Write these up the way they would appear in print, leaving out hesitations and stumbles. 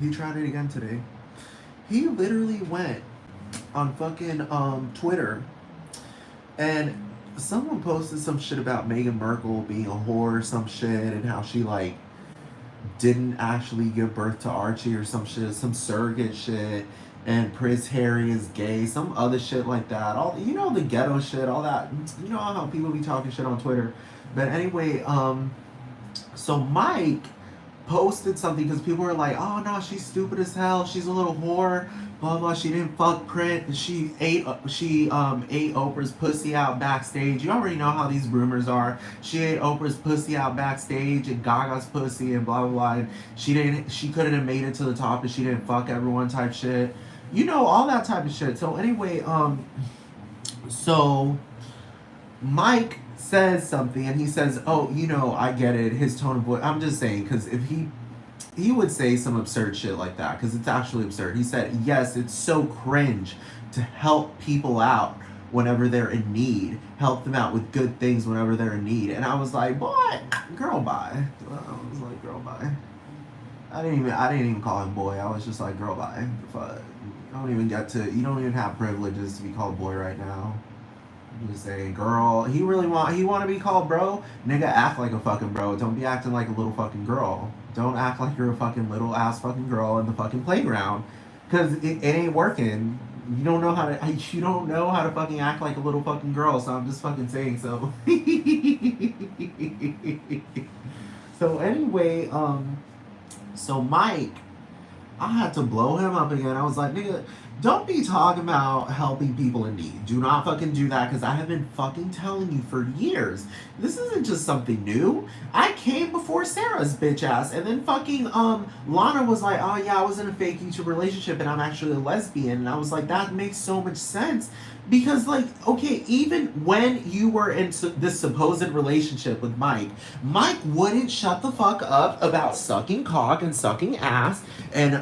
He tried it again today. He literally went on fucking Twitter and someone posted some shit about Meghan Markle being a whore or some shit and how she like didn't actually give birth to Archie or some shit, some surrogate shit, and Prince Harry is gay, some other shit like that. All the ghetto shit, all that. You know how people be talking shit on Twitter. But anyway, so Mike posted something because people were like, "Oh no, she's stupid as hell. She's a little whore. Blah blah. She didn't fuck Prince. She ate Oprah's pussy out backstage. You already know how these rumors are. She ate Oprah's pussy out backstage and Gaga's pussy and blah blah blah. And she didn't. She couldn't have made it to the top if she didn't fuck everyone type shit. You know all that type of shit. So anyway, so Mike says something and he says, "Oh, I get it. His tone of voice." I'm just saying because if he would say some absurd shit like that because it's actually absurd. He said, "Yes, it's so cringe to help people out whenever they're in need, help them out with good things whenever they're in need." And I was like, "Boy, girl, bye." I was like, "Girl, bye." I didn't even call him boy. I was just like, "Girl, bye." You don't even have privileges to be called boy right now. You say, girl, he want to be called bro? Nigga, act like a fucking bro. Don't be acting like a little fucking girl. Don't act like you're a fucking little ass fucking girl in the fucking playground. Cause it ain't working. You don't know how to fucking act like a little fucking girl, so I'm just fucking saying so. So anyway, so Mike, I had to blow him up again. I was like, nigga, don't be talking about helping people in need. Do not fucking do that because I have been fucking telling you for years. This isn't just something new. I came before Sarah's bitch ass, and then fucking Lana was like, "Oh yeah, I was in a fake YouTube relationship and I'm actually a lesbian," and I was like, that makes so much sense. Because, like, okay, even when you were in this supposed relationship with Mike wouldn't shut the fuck up about sucking cock and sucking ass and,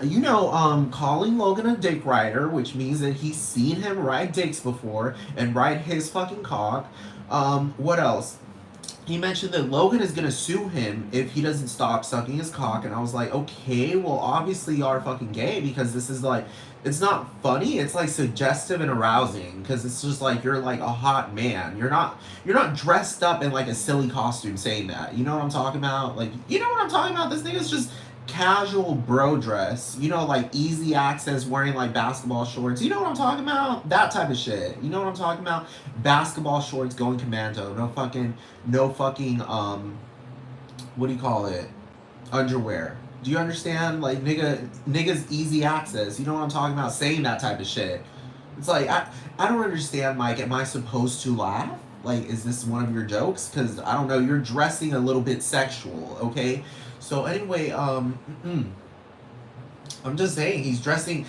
calling Logan a dick rider, which means that he's seen him ride dicks before and ride his fucking cock. What else? He mentioned that Logan is gonna sue him if he doesn't stop sucking his cock, and I was like, okay, well, obviously you are fucking gay because this is like, it's not funny, it's like suggestive and arousing because it's just like you're like a hot man. You're not dressed up in like a silly costume saying that. You know what I'm talking about? Like, you know what I'm talking about? This nigga's just casual bro dress, like easy access wearing like basketball shorts. You know what I'm talking about? That type of shit. You know what I'm talking about? Basketball shorts going commando. No fucking what do you call it? Underwear. Do you understand? Like niggas easy access. You know what I'm talking about? Saying that type of shit. It's like I don't understand, Mike. Am I supposed to laugh? Like, is this one of your jokes? Because I don't know. You're dressing a little bit sexual, okay? So anyway, I'm just saying he's dressing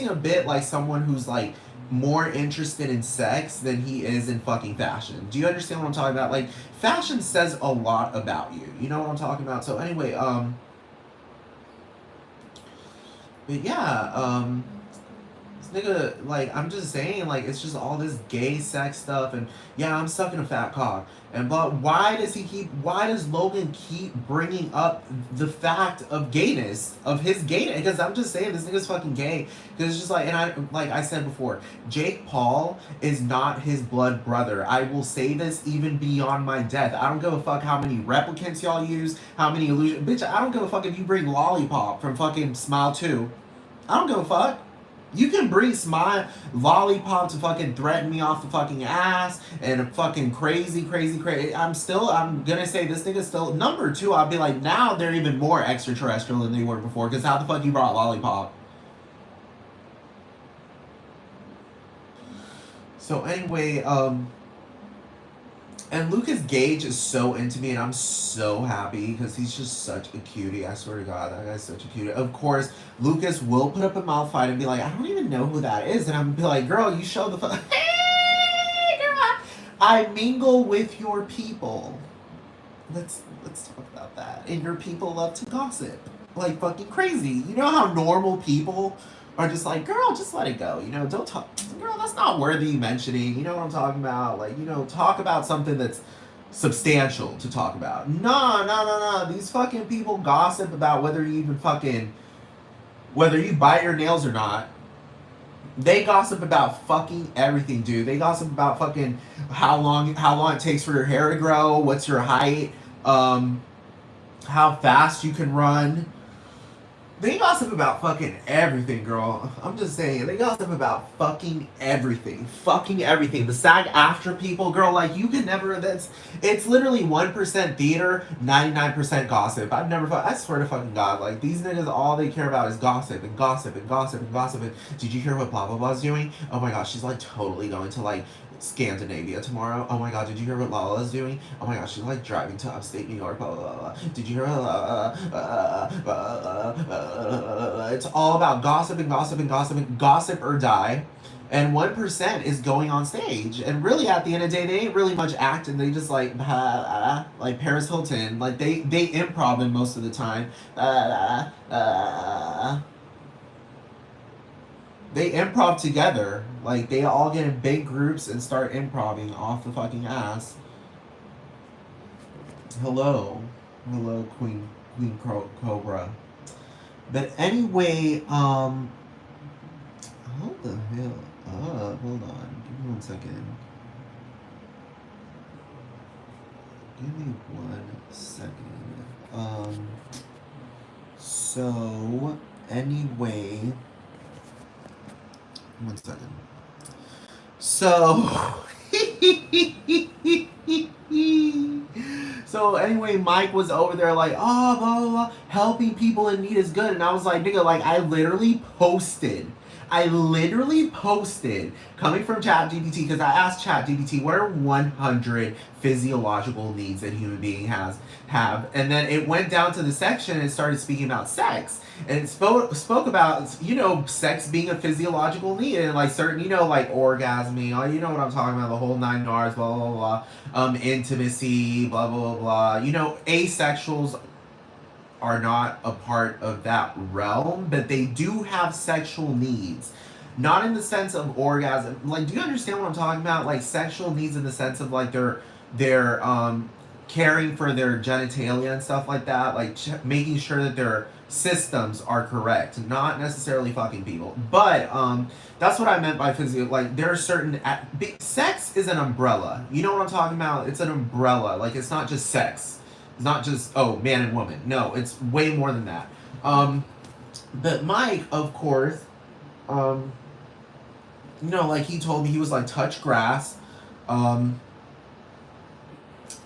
a bit like someone who's like more interested in sex than he is in fucking fashion. Do you understand what I'm talking about? Like, fashion says a lot about you. You know what I'm talking about? So anyway, but yeah, this nigga, like, I'm just saying, like, it's just all this gay sex stuff, and yeah, I'm sucking a fat cock. And but why does Logan keep bringing up the fact of gayness, of his gayness? Because I'm just saying, this nigga's fucking gay. Because it's just like, and like I said before, Jake Paul is not his blood brother. I will say this even beyond my death. I don't give a fuck how many replicants y'all use, how many illusions. Bitch, I don't give a fuck if you bring Lollipop from fucking Smile 2. I don't give a fuck. You can bring Smile Lollipop to fucking threaten me off the fucking ass and fucking crazy. I'm gonna say this nigga's still number two. I'll be like, now they're even more extraterrestrial than they were before. Because how the fuck you brought Lollipop? So anyway, and Lucas Gage is so into me, and I'm so happy because he's just such a cutie. I swear to God, that guy's such a cutie. Of course, Lucas will put up a mouth fight and be like, "I don't even know who that is," and I'm be like, "Girl, you show the fuck." Hey, girl, I mingle with your people. Let's talk about that. And your people love to gossip like fucking crazy. You know how normal people are just like, girl, just let it go. Don't talk. Girl, that's not worthy mentioning. You know what I'm talking about? Like, talk about something that's substantial to talk about. No. These fucking people gossip about whether you even fucking whether you bite your nails or not. They gossip about fucking everything, dude. They gossip about fucking how long it takes for your hair to grow, what's your height, um, how fast you can run. They gossip about fucking everything, girl. I'm just saying, they gossip about fucking everything. Fucking everything. The SAG after people, girl, like you can never it's literally 1% theater, 99% gossip. I've never I swear to fucking God, like these niggas all they care about is gossip and gossip and gossip and gossip and did you hear what blah blah blah's doing? Oh my gosh, she's like totally going to like Scandinavia tomorrow. Oh my god, did you hear what Lala's doing? Oh my gosh, she's like driving to upstate New York. Blah, blah, blah. Did you hear it's all about gossip and gossip and gossip and gossip or die. And 1% is going on stage. And really at the end of the day, they ain't really much acting. They just like Paris Hilton. Like they improv in most of the time. They improv together. Like they all get in big groups and start improving off the fucking ass. Hello, Queen Cobra. But anyway, hold the hell up. Hold on, give me 1 second. Give me 1 second. So anyway. 1 second. So, so anyway, Mike was over there like, oh, blah, blah, blah, helping people in need is good. And I was like, nigga, like, I literally posted, coming from ChatGPT, because I asked ChatGPT, what are 100 physiological needs that a human being have? And then it went down to the section and started speaking about sex. And it spoke about, sex being a physiological need and like certain, like orgasming, you know what I'm talking about, the whole 9 yards, blah, blah, blah, intimacy, blah, blah, blah. Asexuals are not a part of that realm, but they do have sexual needs. Not in the sense of orgasm. Like, do you understand what I'm talking about? Like, sexual needs in the sense of, like, they're caring for their genitalia and stuff like that. Like, making sure that their systems are correct. Not necessarily fucking people. But, that's what I meant by physio. Like, there are certain... sex is an umbrella. You know what I'm talking about? It's an umbrella. Like, it's not just sex. It's not just, man and woman. No, it's way more than that. But Mike, of course, like he told me, he was like, touch grass.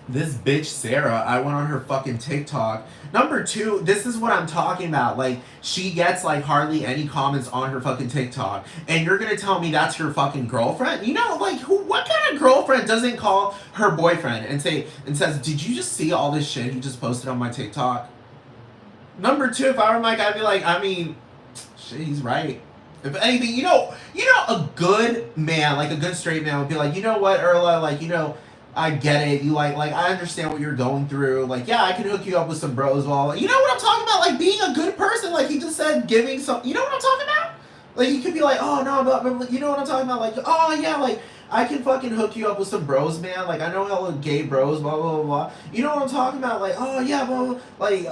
This bitch, Sarah, I went on her fucking TikTok. Number 2, this is what I'm talking about. Like, she gets, like, hardly any comments on her fucking TikTok. And you're gonna tell me that's your fucking girlfriend? Like, what kind of girlfriend doesn't call her boyfriend and says, did you just see all this shit you just posted on my TikTok? Number 2, if I were Mike, I'd be like, I mean, shit, he's right. If anything, a good man, like a good straight man would be like, you know what, Erla, like, I get it. You like I understand what you're going through. Like, yeah, I can hook you up with some bros. Well, you know what I'm talking about? Like being a good person. Like he just said, giving some. You know what I'm talking about? Like you could be like, oh no, but you know what I'm talking about? Like, oh yeah, like I can fucking hook you up with some bros, man. Like I know hella gay bros, blah blah blah blah. You know what I'm talking about? Like, oh yeah, blah, blah. Like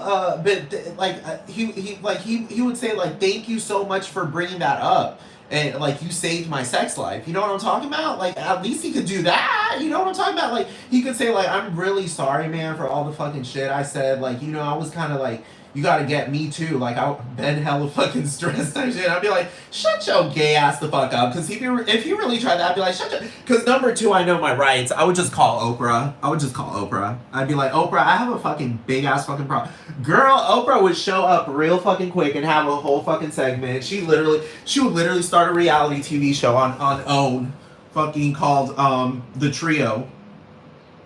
but like he would say like, thank you so much for bringing that up. And like you saved my sex life. You know what I'm talking about? Like at least he could do that. You know what I'm talking about? Like he could say like, I'm really sorry, man, for all the fucking shit I said. Like, I was kind of like, you gotta get me too. Like I've been hella fucking stressed and shit. I'd be like, shut your gay ass the fuck up. Cause if you really tried that, I'd be like, shut your. Cause number 2, I know my rights. I would just call Oprah. I'd be like, Oprah, I have a fucking big ass fucking problem. Girl, Oprah would show up real fucking quick and have a whole fucking segment. She would literally start a reality TV show on OWN, fucking called The Trio.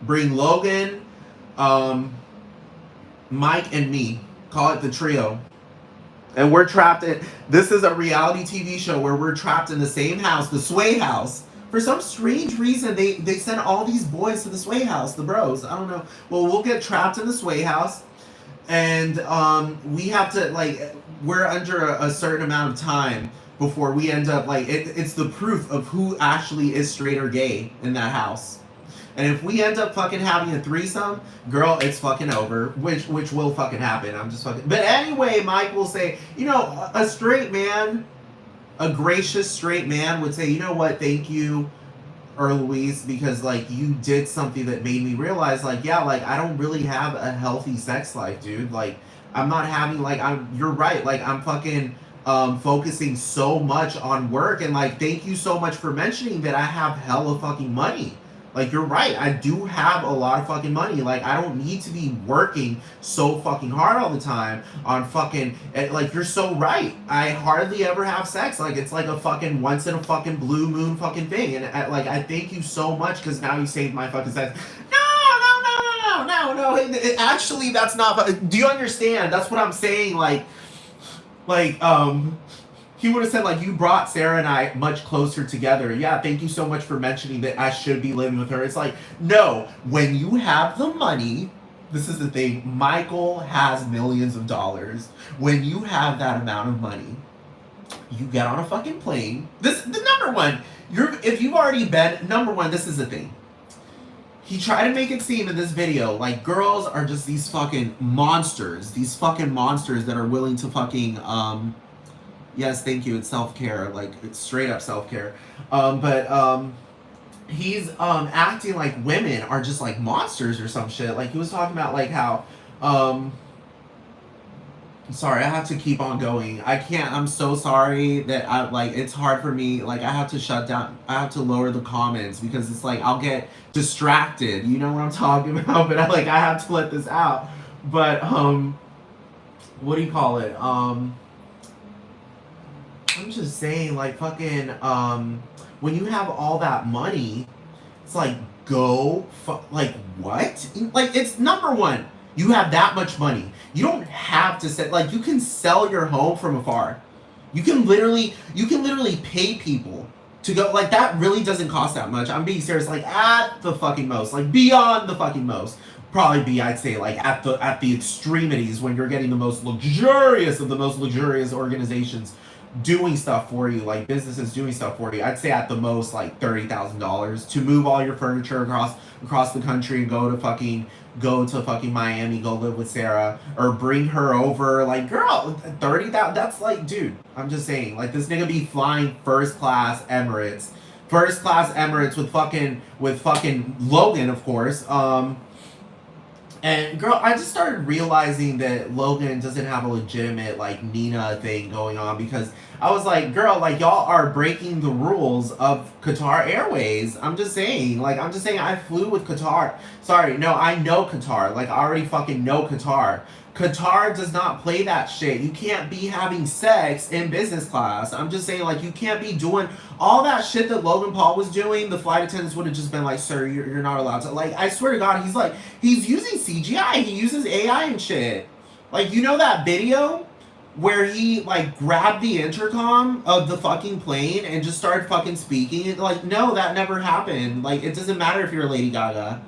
Bring Logan, Mike, and me. Call it The Trio. And we're trapped in... This is a reality TV show where we're trapped in the same house, the Sway House. For some strange reason, they send all these boys to the Sway House, the bros. I don't know. Well, we'll get trapped in the Sway House. And we have to, like... We're under a certain amount of time before we end up, like... It's the proof of who actually is straight or gay in that house. And if we end up fucking having a threesome, girl, it's fucking over. Which will fucking happen. I'm just fucking. But anyway, Mike will say, you know, a straight man, a gracious straight man would say, you know what, thank you, Louise, because like you did something that made me realize, like, yeah, like I don't really have a healthy sex life, dude. Like I'm not having like you're right, like I'm fucking focusing so much on work, and like thank you so much for mentioning that I have hella fucking money. Like you're right, I do have a lot of fucking money. Like I don't need to be working so fucking hard all the time on fucking like you're so right. I hardly ever have sex. Like it's like a fucking once in a fucking blue moon fucking thing. And like I thank you so much because now you saved my fucking sex. No. Actually, that's not. Do you understand? That's what I'm saying. Like he would have said, like, you brought Sarah and I much closer together. Yeah, thank you so much for mentioning that I should be living with her. It's like, no, when you have the money, this is the thing, Michael has millions of dollars. When you have that amount of money, you get on a fucking plane. The number one, if you've already been, number one, this is the thing. He tried to make it seem in this video like girls are just these fucking monsters. These fucking monsters that are willing to fucking, yes, thank you, it's self-care. Like, it's straight up self-care. He's acting like women are just like monsters or some shit. Like, he was talking about like how, sorry, I have to keep on going. I can't, I'm so sorry that it's hard for me. Like, I have to shut down, I have to lower the comments because it's like, I'll get distracted. You know what I'm talking about? But I have to let this out. But, what do you call it? I'm just saying, like, fucking, when you have all that money, it's like, like, what? Like, it's number one. You have that much money. You don't have to sell. Like, you can sell your home from afar. You can literally pay people to go. Like, that really doesn't cost that much. I'm being serious. Like, at the fucking most. Like, beyond the fucking most. Probably be, I'd say, like, at the extremities when you're getting the most luxurious of the most luxurious organizations doing stuff for you, like businesses doing stuff for you. I'd say at the most like $30,000 to move all your furniture across the country and go to fucking Miami, go live with Sarah, or bring her over. Like, girl, 30,000. That's like, dude. I'm just saying, like, this nigga be flying first class Emirates with fucking Logan, of course. And girl, I just started realizing that Logan doesn't have a legitimate like Nina thing going on, because I was like, girl, like y'all are breaking the rules of Qatar Airways. I'm just saying I flew with Qatar. Sorry, no, I know Qatar. Like, I already fucking know Qatar. Qatar does not play that shit. You can't be having sex in business class. I'm just saying, like, you can't be doing all that shit that Logan Paul was doing. The flight attendants would have just been like, sir, you're not allowed to. Like, I swear to God, he's using CGI. He uses AI and shit. Like, you know that video where he, like, grabbed the intercom of the fucking plane and just started fucking speaking? Like, no, that never happened. Like, it doesn't matter if you're Lady Gaga.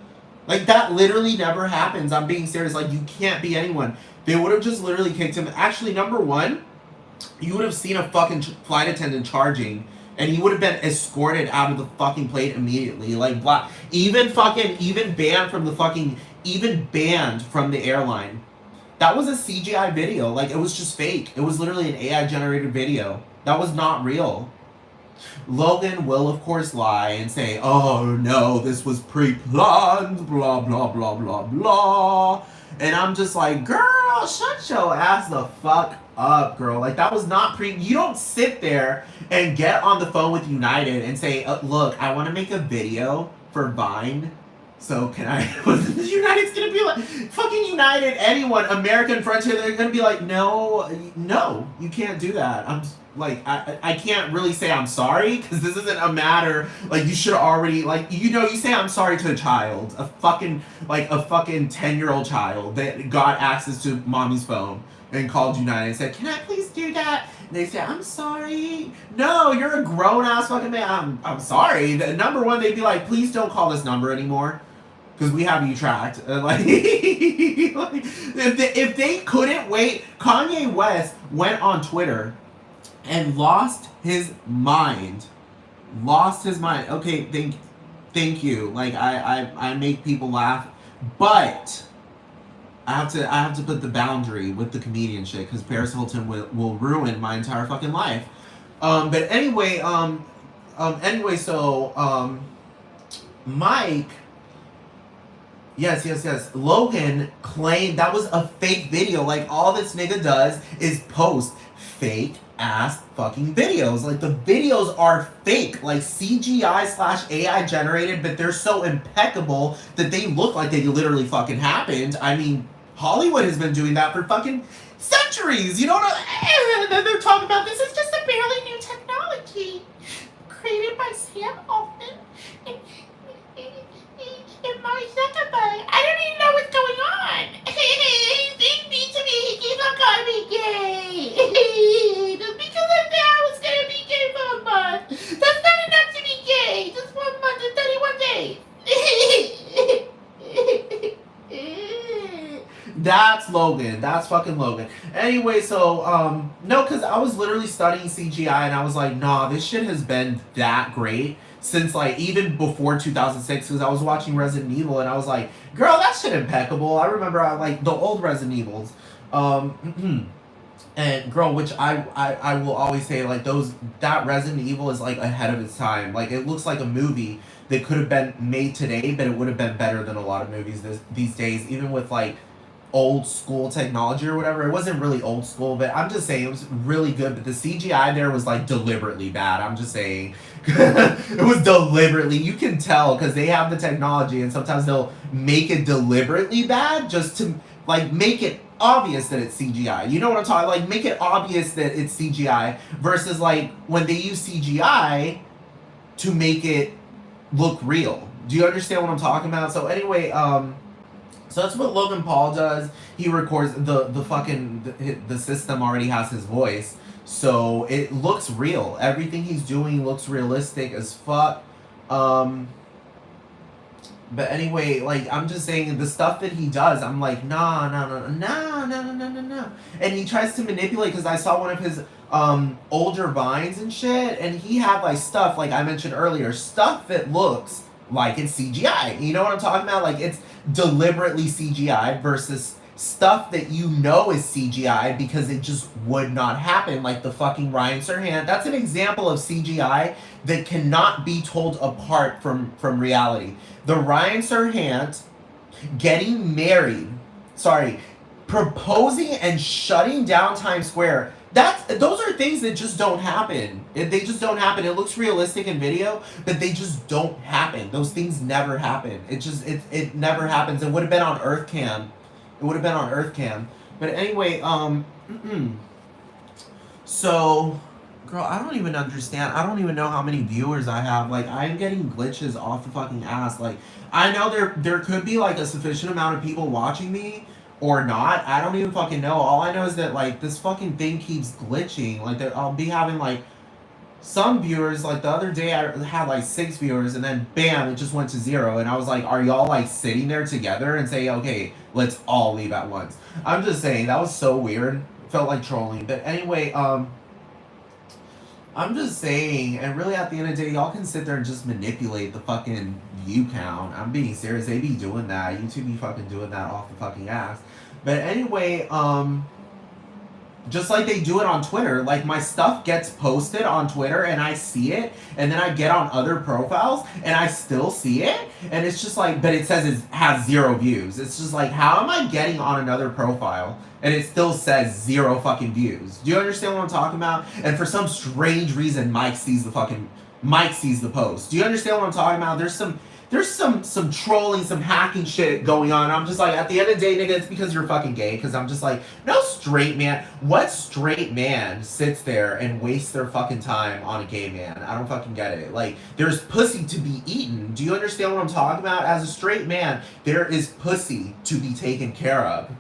Like, that literally never happens. I'm being serious. Like, you can't be anyone. They would have just literally kicked him. Actually, number one, you would have seen a fucking flight attendant charging, and he would have been escorted out of the fucking plane immediately. Like, even banned from the airline. That was a CGI video. Like, it was just fake. It was literally an AI generated video. That was not real. Logan will, of course, lie and say, oh, no, this was pre-planned, blah, blah, blah, blah, blah. And I'm just like, girl, shut your ass the fuck up, girl. Like, that was not you don't sit there and get on the phone with United and say, look, I want to make a video for Vine. So can I? United's gonna be like, fucking United, anyone, American Frontier, they're gonna be like, no, you can't do that. I'm like, I can't really say I'm sorry, because this isn't a matter, like, you should already, like, you know, you say I'm sorry to a child, a fucking 10-year-old child that got access to mommy's phone and called United and said, can I please do that? And they say, I'm sorry. No, you're a grown-ass fucking man. I'm sorry. Number one, they'd be like, please don't call this number anymore, because we have you tracked. If they couldn't wait, Kanye West went on Twitter and lost his mind. Okay, thank Thank you. Like I make people laugh, but I have to put the boundary with the comedian shit because Paris Hilton will ruin my entire fucking life. But anyway, Mike, yes. Logan claimed that was a fake video. Like, all this nigga does is post fake ass fucking videos. Like, the videos are fake, like CGI/AI generated, but they're so impeccable that they look like they literally fucking happened. I mean, Hollywood has been doing that for fucking centuries. You know what? And then they're talking about this is just a barely new technology created by Sam Altman and Mark Zuckerberg. I don't even know what's going on. He's being mean to me. He keeps on calling me gay. Just because I said I was gonna be gay for a month, that's not enough to be gay. Just 1 month and 31 days. That's Logan. That's fucking Logan. Anyway, so, no, because I was literally studying CGI and I was like, nah, this shit has been that great since, like, even before 2006, because I was watching Resident Evil and I was like, girl, that shit impeccable. I remember, like, the old Resident Evils. And, girl, which I will always say, like, that Resident Evil is, like, ahead of its time. Like, it looks like a movie that could have been made today, but it would have been better than a lot of movies these days, even with, like, old school technology or whatever. It wasn't really old school, but I'm just saying it was really good, but the CGI there was like deliberately bad. I'm just saying it was deliberately, you can tell, because they have the technology and sometimes they'll make it deliberately bad just to like make it obvious that it's CGI. You know what I'm talking, like make it obvious that it's CGI versus like when they use CGI to make it look real. Do you understand what I'm talking about? So anyway, so that's what Logan Paul does. He records the system already has his voice, so it looks real. Everything he's doing looks realistic as fuck. But anyway, like I'm just saying the stuff that he does, I'm like nah. And he tries to manipulate because I saw one of his older vines and shit, and he had like stuff like I mentioned earlier, stuff that looks like it's CGI. You know what I'm talking about? Like it's deliberately CGI versus stuff that you know is CGI because it just would not happen, like the fucking Ryan Serhant. That's an example of CGI that cannot be told apart from reality. The Ryan Serhant getting married, proposing and shutting down Times Square. Those are things that just don't happen. They just don't happen. It looks realistic in video, but they just don't happen. Those things never happen. It never happens. It would have been on Earth Cam. But anyway, so, girl, I don't even understand. I don't even know how many viewers I have. Like, I'm getting glitches off the fucking ass. Like, I know there could be like a sufficient amount of people watching me, or not. I don't even fucking know. All I know is that like this fucking thing keeps glitching. Like I'll be having like some viewers. Like the other day I had like 6 viewers and then bam, it just went to 0. And I was like, are y'all like sitting there together and say, okay, let's all leave at once? I'm just saying that was so weird. Felt like trolling. But anyway, I'm just saying, and really at the end of the day, y'all can sit there and just manipulate the fucking view count. I'm being serious. They be doing that. YouTube be fucking doing that off the fucking ass. But anyway, just like they do it on Twitter, like my stuff gets posted on Twitter and I see it, and then I get on other profiles and I still see it, and it's just like, but it says it has 0 views. It's just like, how am I getting on another profile and it still says 0 fucking views? Do you understand what I'm talking about? And for some strange reason, Mike sees the post. Do you understand what I'm talking about? There's some trolling, some hacking shit going on. I'm just like, at the end of the day, nigga, it's because you're fucking gay. Because I'm just like, no straight man. What straight man sits there and wastes their fucking time on a gay man? I don't fucking get it. Like, there's pussy to be eaten. Do you understand what I'm talking about? As a straight man, there is pussy to be taken care of.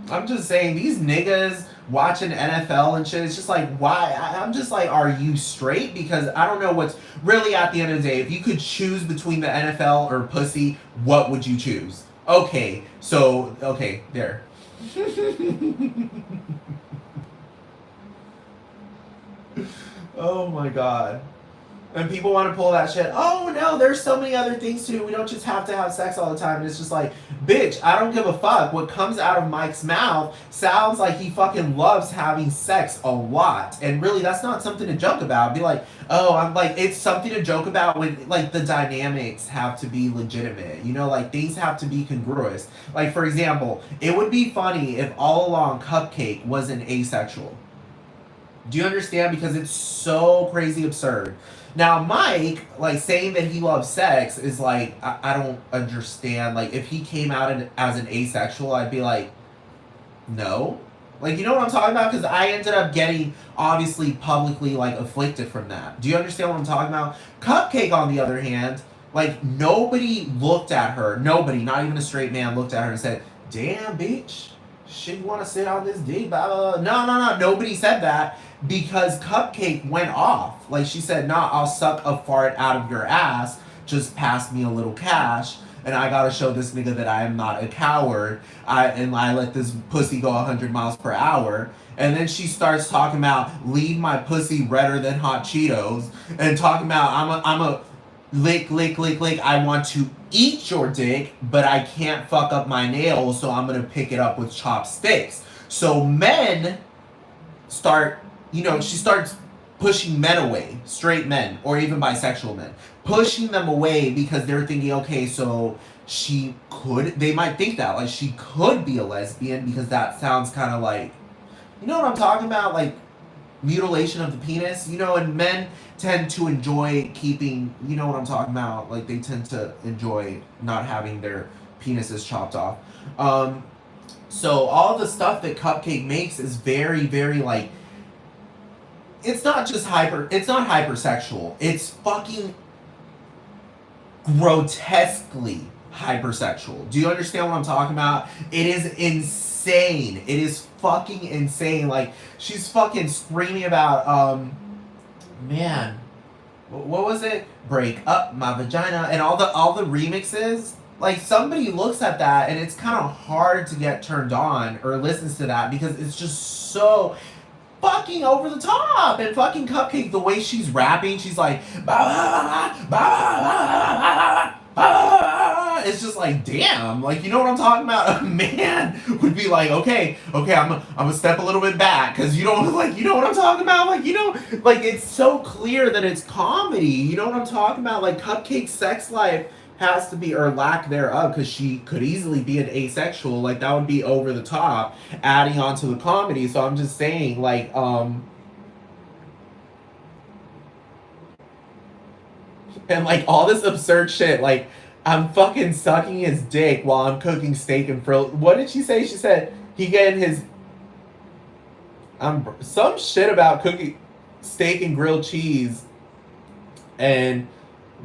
I'm just saying, these niggas watching NFL and shit, it's just like, why? I'm just like, are you straight? Because I don't know what's really at the end of the day. If you could choose between the NFL or pussy, what would you choose? Okay, so, okay, there. Oh my god. And people want to pull that shit. Oh no, there's so many other things to do. We don't just have to have sex all the time. And it's just like, bitch, I don't give a fuck. What comes out of Mike's mouth sounds like he fucking loves having sex a lot. And really, that's not something to joke about. Be like, oh, I'm like, it's something to joke about when, like, the dynamics have to be legitimate. You know, like, things have to be congruous. Like, for example, it would be funny if all along Cupcake wasn't asexual. Do you understand? Because it's so crazy absurd. Now, Mike, like, saying that he loves sex is like, I don't understand. Like, if he came out as an asexual, I'd be like, no. Like, you know what I'm talking about? Because I ended up getting, obviously, publicly, like, afflicted from that. Do you understand what I'm talking about? Cupcake, on the other hand, like, nobody looked at her. Nobody, not even a straight man, looked at her and said, damn, bitch, shit, you want to sit on this dick, blah, blah, blah. No, no, no. Nobody said that because Cupcake went off. Like, she said, nah, I'll suck a fart out of your ass. Just pass me a little cash. And I gotta show this nigga that I am not a coward. I let this pussy go 100 miles per hour. And then she starts talking about leave my pussy redder than hot Cheetos, and talking about I'm a lick lick lick lick. I want to eat your dick, but I can't fuck up my nails, so I'm gonna pick it up with chopsticks. So men start, she starts pushing men away, straight men or even bisexual men, pushing them away because they're thinking, okay, so they might think that, like, she could be a lesbian because that sounds kind of like, you know what I'm talking about? Like, mutilation of the penis, and men tend to enjoy keeping, you know what I'm talking about? Like, they tend to enjoy not having their penises chopped off. So all the stuff that Cupcake makes is very, very, like, it's not hypersexual. It's fucking grotesquely hypersexual. Do you understand what I'm talking about? It is insane. It is fucking insane. Like, she's fucking screaming about, man, what was it? Break up my vagina, and all the remixes. Like, somebody looks at that and it's kind of hard to get turned on or listens to that because it's just so fucking over the top. And fucking Cupcake, the way she's rapping, she's like, bah, bah, bah, bah, it's just like, damn, like, you know what I'm talking about? A man would be like, okay, I'm gonna step a little bit back, because you don't, like, you know what I'm talking about? Like, like, it's so clear that it's comedy. You know what I'm talking about? Like, Cupcake's sex life has to be, or lack thereof, because she could easily be an asexual. Like, that would be over the top, adding on to the comedy. So I'm just saying, like, and, like, all this absurd shit, like, I'm fucking sucking his dick while I'm cooking steak and frill. What did she say? She said he getting his some shit about cooking steak and grilled cheese, and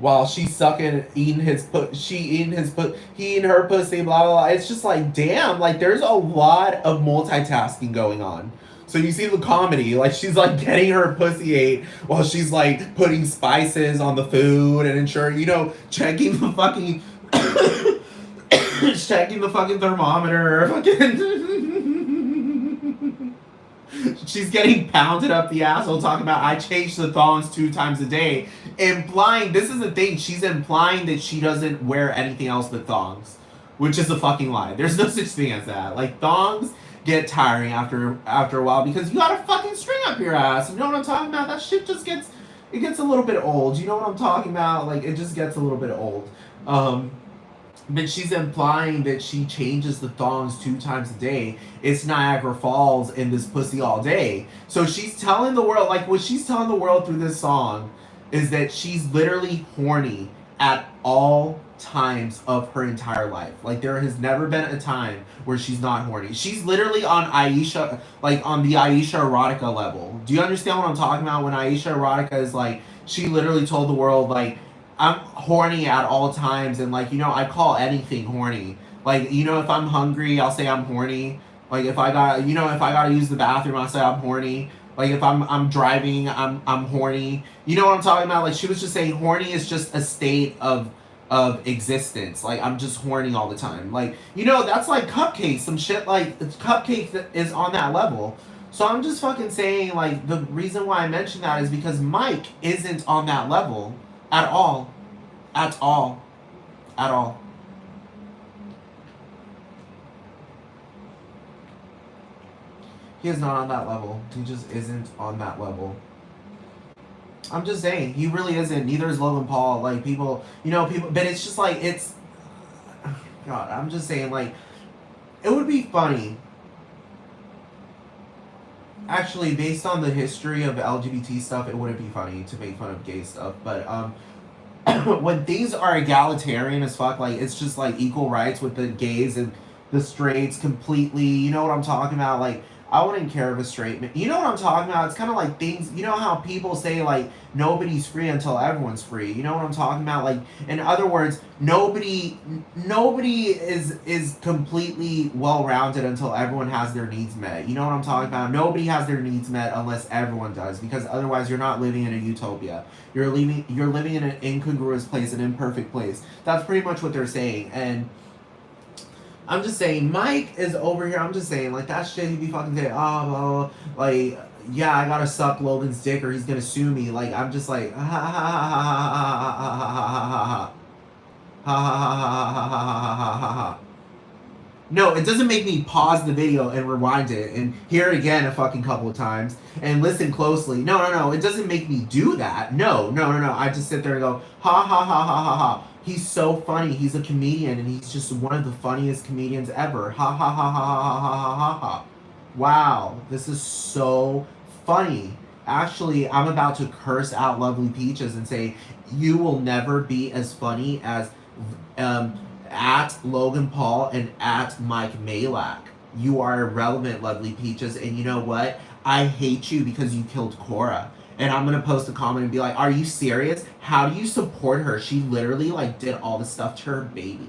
while she's sucking, eating his he eating her pussy, blah, blah, blah. It's just like, damn, like, there's a lot of multitasking going on. So you see the comedy, like, she's like getting her pussy ate while she's like putting spices on the food and ensuring, checking the fucking checking the fucking thermometer, fucking she's getting pounded up the asshole talking about, I change the thongs 2 times a day, implying, this is the thing, she's implying that she doesn't wear anything else but thongs, which is a fucking lie. There's no such thing as that. Like, thongs get tiring after a while because you gotta fucking string up your ass. You know what I'm talking about? That shit just gets a little bit old. You know what I'm talking about? Like, it just gets a little bit old. But she's implying that she changes the thongs 2 times a day. It's Niagara Falls in this pussy all day. So she's telling the world, like, what she's telling the world through this song is that she's literally horny at all times of her entire life. Like, there has never been a time where she's not horny. She's literally on Aisha, like, on the Aisha erotica level. Do you understand what I'm talking about? When Aisha erotica is like, she literally told the world, like, I'm horny at all times, and, like, I call anything horny. Like, if I'm hungry, I'll say I'm horny. Like, if I gotta use the bathroom, I'll say I'm horny. Like, if I'm driving, I'm horny. You know what I'm talking about? Like, she was just saying horny is just a state of existence. Like, I'm just horny all the time. Like, that's like Cupcake. Some shit like Cupcake that is on that level. So I'm just fucking saying, like, the reason why I mention that is because Mike isn't on that level at all. At all. At all. He is not on that level. He just isn't on that level. I'm just saying, he really isn't. Neither is Logan Paul. Like, people, people, but it's just like, it's, God, I'm just saying, like, it would be funny. Actually, based on the history of LGBT stuff, it wouldn't be funny to make fun of gay stuff. But when things are egalitarian as fuck, like it's just like equal rights with the gays and the straights completely. You know what I'm talking about? Like I wouldn't care if a straight man. You know what I'm talking about? It's kind of like things. You know how people say like nobody's free until everyone's free. You know what I'm talking about? Like in other words, nobody is completely well rounded until everyone has their needs met. You know what I'm talking about? Nobody has their needs met unless everyone does, because otherwise you're not living in a utopia. You're living in an incongruous place, an imperfect place. That's pretty much what they're saying. And I'm just saying, Mike is over here. I'm just saying, like, that shit, he'd be fucking saying, oh, like, yeah, I gotta suck Logan's dick or he's gonna sue me. Like, I'm just like, ha ha ha ha ha ha ha ha ha ha ha ha ha. No, it doesn't make me pause the video and rewind it and hear it again a fucking couple of times and listen closely. No. It doesn't make me do that. No. I just sit there and go, ha ha ha ha ha ha. He's so funny. He's a comedian and he's just one of the funniest comedians ever. Ha ha ha ha ha ha ha ha ha. Wow, this is so funny. Actually, I'm about to curse out Lovely Peaches and say, you will never be as funny as at Logan Paul and at Mike Majlak. You are irrelevant, Lovely Peaches, and you know what? I hate you because you killed Cora. And I'm gonna post a comment and be like, are you serious? How do you support her? She literally like did all this stuff to her baby.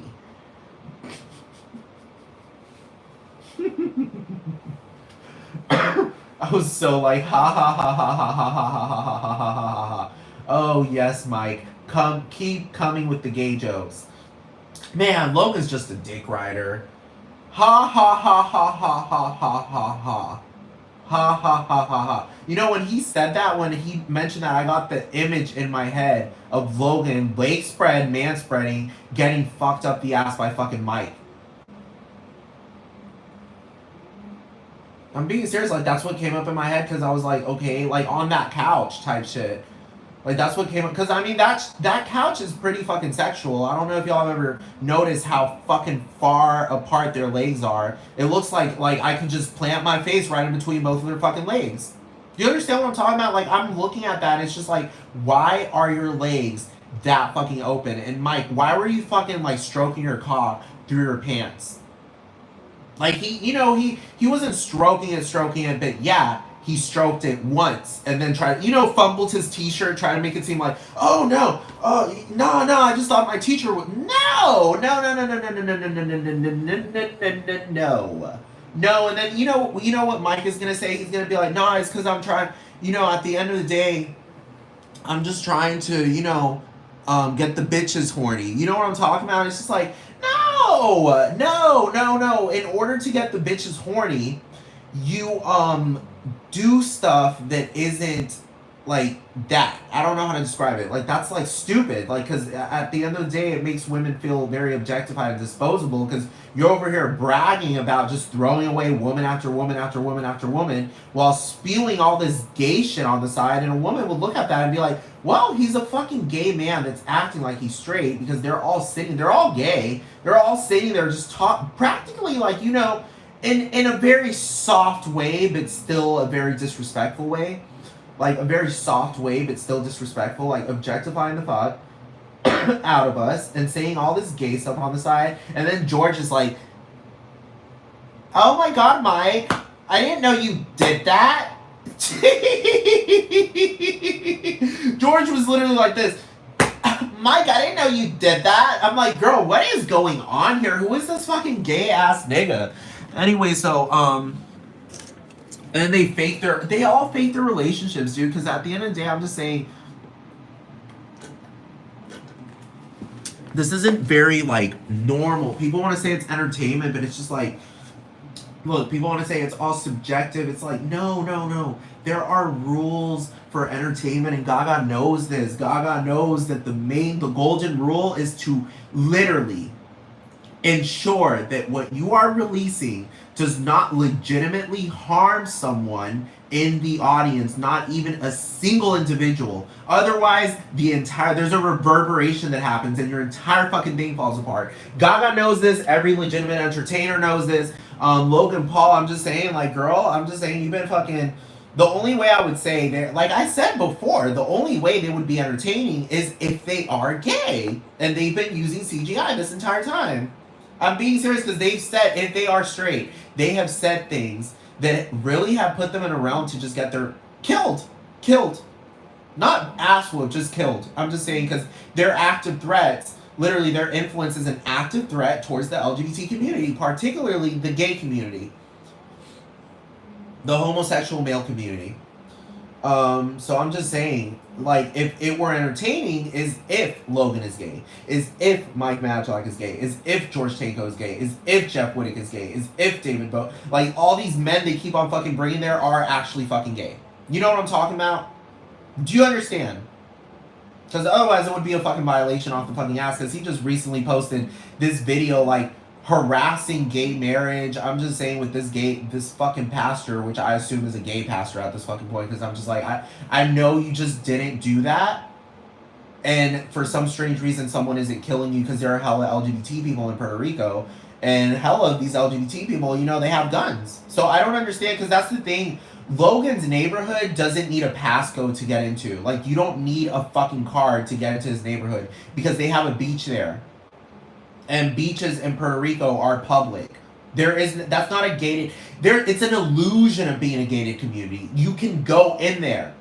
I was so like, ha ha ha ha ha ha ha ha ha ha ha ha ha. Oh yes, Mike. Keep coming with the gay jokes. Man, Logan's just a dick rider. Ha ha ha ha ha ha ha ha ha. Ha ha ha ha ha. You know, when he said that, when he mentioned that, I got the image in my head of Logan, leg spread, man spreading, getting fucked up the ass by fucking Mike. I'm being serious, like that's what came up in my head because I was like, okay, like on that couch type shit. Like that's what came up, because I mean that couch is pretty fucking sexual. I don't know if y'all have ever noticed how fucking far apart their legs are. It looks like I could just plant my face right in between both of their fucking legs. Do you understand what I'm talking about? Like I'm looking at that and it's just like, why are your legs that fucking open? And Mike, why were you fucking like stroking your cock through your pants? Like he wasn't stroking it, but yeah, he stroked it once and then tried, fumbled his t-shirt, trying to make it seem like, oh no, I just thought my teacher would, no, and then you know what Mike is gonna say? He's gonna be like, no, it's because I'm trying, at the end of the day, I'm just trying to, get the bitches horny. You know what I'm talking about? It's just like, no. In order to get the bitches horny, you do stuff that isn't like that. I don't know how to describe it. Like that's like stupid. Like because at the end of the day, it makes women feel very objectified and disposable. Because you're over here bragging about just throwing away woman after woman after woman after woman, while spewing all this gay shit on the side. And a woman would look at that and be like, well, he's a fucking gay man that's acting like he's straight, because they're all gay. They're all sitting there just practically like, in a very soft way, but still a very disrespectful way. Like a very soft way, but still disrespectful. Like objectifying the fuck out of us and saying all this gay stuff on the side. And then George is like, oh my God, Mike, I didn't know you did that. George was literally like this. Mike, I didn't know you did that. I'm like, girl, what is going on here? Who is this fucking gay ass nigga? Anyway, so and they all fake their relationships, dude, because at the end of the day, I'm just saying, this isn't very like normal. People want to say it's entertainment, but it's just like, Look, people want to say it's all subjective. It's like, no, no, no. There are rules for entertainment, and Gaga knows this. Gaga knows that the golden rule is to literally ensure that what you are releasing does not legitimately harm someone in the audience, not even a single individual. Otherwise, there's a reverberation that happens and your entire fucking thing falls apart. Gaga knows this, every legitimate entertainer knows this. Logan Paul, I'm just saying, like, girl, I'm just saying, you've been fucking. The only way I would say that, like I said before, the only way they would be entertaining is if they are gay and they've been using CGI this entire time. I'm being serious because they've said if they are straight, they have said things that really have put them in a realm to just get their killed, not ass whooped, just killed. I'm just saying because they're active threats. Literally, their influence is an active threat towards the LGBT community, particularly the gay community, the homosexual male community. So I'm just saying, like, if it were entertaining, is if Logan is gay, is if Mike Majlak is gay, is if George Tanko is gay, is if Jeff Whittick is gay, is if David Bowie, like, all these men they keep on fucking bringing there are actually fucking gay. You know what I'm talking about? Do you understand? Because otherwise it would be a fucking violation off the fucking ass, because he just recently posted this video, like, harassing gay marriage. I'm just saying with this fucking pastor, which I assume is a gay pastor at this fucking point, because I'm just like, I know you just didn't do that, and for some strange reason someone isn't killing you because there are hella LGBT people in Puerto Rico, and hella of these LGBT people, you know, they have guns. So I don't understand, because that's the thing. Logan's neighborhood doesn't need a passcode to get into. Like, you don't need a fucking card to get into his neighborhood because they have a beach there. And beaches in Puerto Rico are public. That's not a gated. It's an illusion of being a gated community. You can go in there.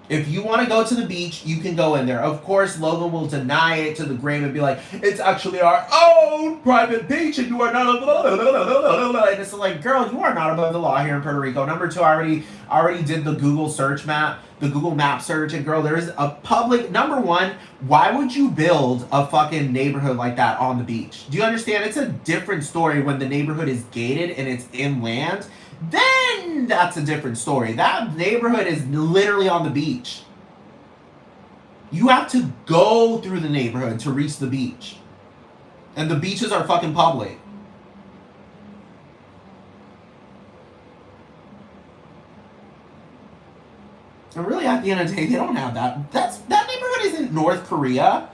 If you want to go to the beach, you can go in there. Of course, Logan will deny it to the grave and be like, it's actually our own private beach and you are not above the law. And it's like, girl, you are not above the law here in Puerto Rico. Number two, I already did the Google search map, the Google map search, and girl, there is a public. Number one, why would you build a fucking neighborhood like that on the beach? Do you understand? It's a different story when the neighborhood is gated and it's inland. Then that's a different story. That neighborhood is literally on the beach. You have to go through the neighborhood to reach the beach. And the beaches are fucking public. And really, at the end of the day, they don't have that. That neighborhood isn't North Korea.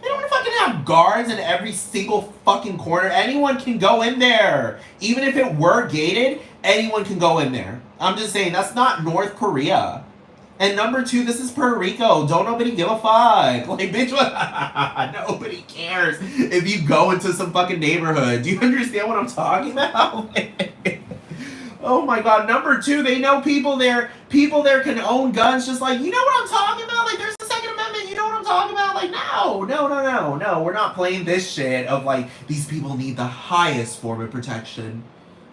They don't fucking have guards in every single fucking corner. Anyone can go in there. Even if it were gated, anyone can go in there. I'm just saying, that's not North Korea. And number two, this is Puerto Rico. Don't nobody give a fuck. Like, bitch, nobody cares if you go into some fucking neighborhood. Do you understand what I'm talking about? Oh my god. Number two, they know people there. People there can own guns, just like, you know what I'm talking about? Like, there's the Second Amendment. You know what I'm talking about? Like, no. We're not playing this shit of, like, these people need the highest form of protection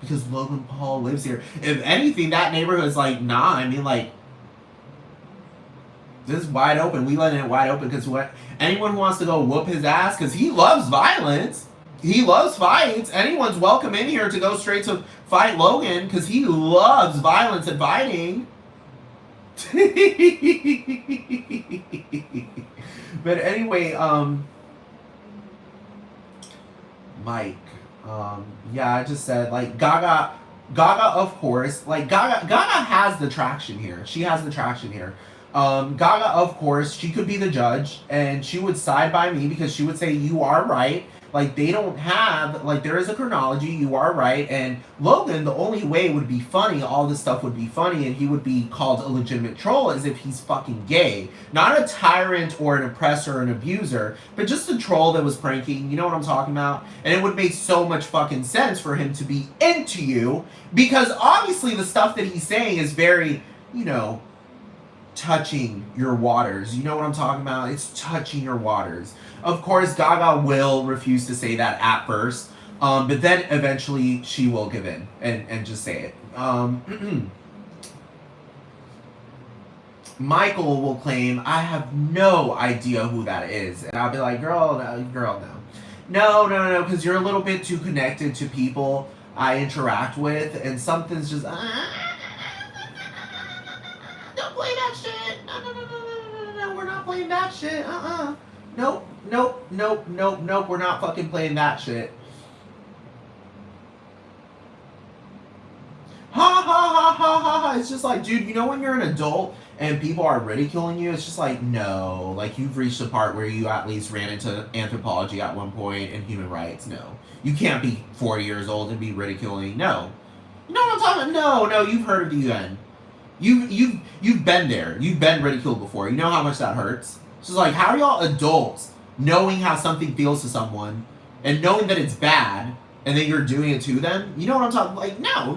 because Logan Paul lives here. If anything, that neighborhood's like, nah, I mean, like, this is wide open. We let it wide open because anyone who wants to go whoop his ass, because he loves violence. He loves fights. Anyone's welcome in here to go straight to fight Logan because he loves violence and fighting. But anyway, Mike, yeah, I just said, like, Gaga, of course, like, Gaga has the traction here. She has the traction here. Gaga, of course, she could be the judge, and she would side by me because she would say, you are right. Like, they don't have, like, there is a chronology, you are right, and Logan, the only way it would be funny, all this stuff would be funny, and he would be called a legitimate troll as if he's fucking gay. Not a tyrant or an oppressor or an abuser, but just a troll that was pranking, you know what I'm talking about? And it would make so much fucking sense for him to be into you, because obviously the stuff that he's saying is very, you know, touching your waters. You know what I'm talking about? It's touching your waters. Of course, Gaga will refuse to say that at first, but then eventually she will give in and just say it. Michael will claim, I have no idea who that is. And I'll be like, girl, no, because you're a little bit too connected to people I interact with, and something's just don't play that shit. No, we're not playing that shit. Nope, nope, nope, nope, nope. We're not fucking playing that shit. Ha ha ha ha ha ha. It's just like, dude, you know when you're an adult and people are ridiculing you, it's just like, no. Like, you've reached a part where you at least ran into anthropology at one point and human rights. No. You can't be 40 years old and be ridiculing. No. You know what I'm talking about? No, you've heard of the UN. You've been there. You've been ridiculed before. You know how much that hurts. It's just like, how are y'all adults knowing how something feels to someone and knowing that it's bad and then you're doing it to them? You know what I'm talking? Like, no.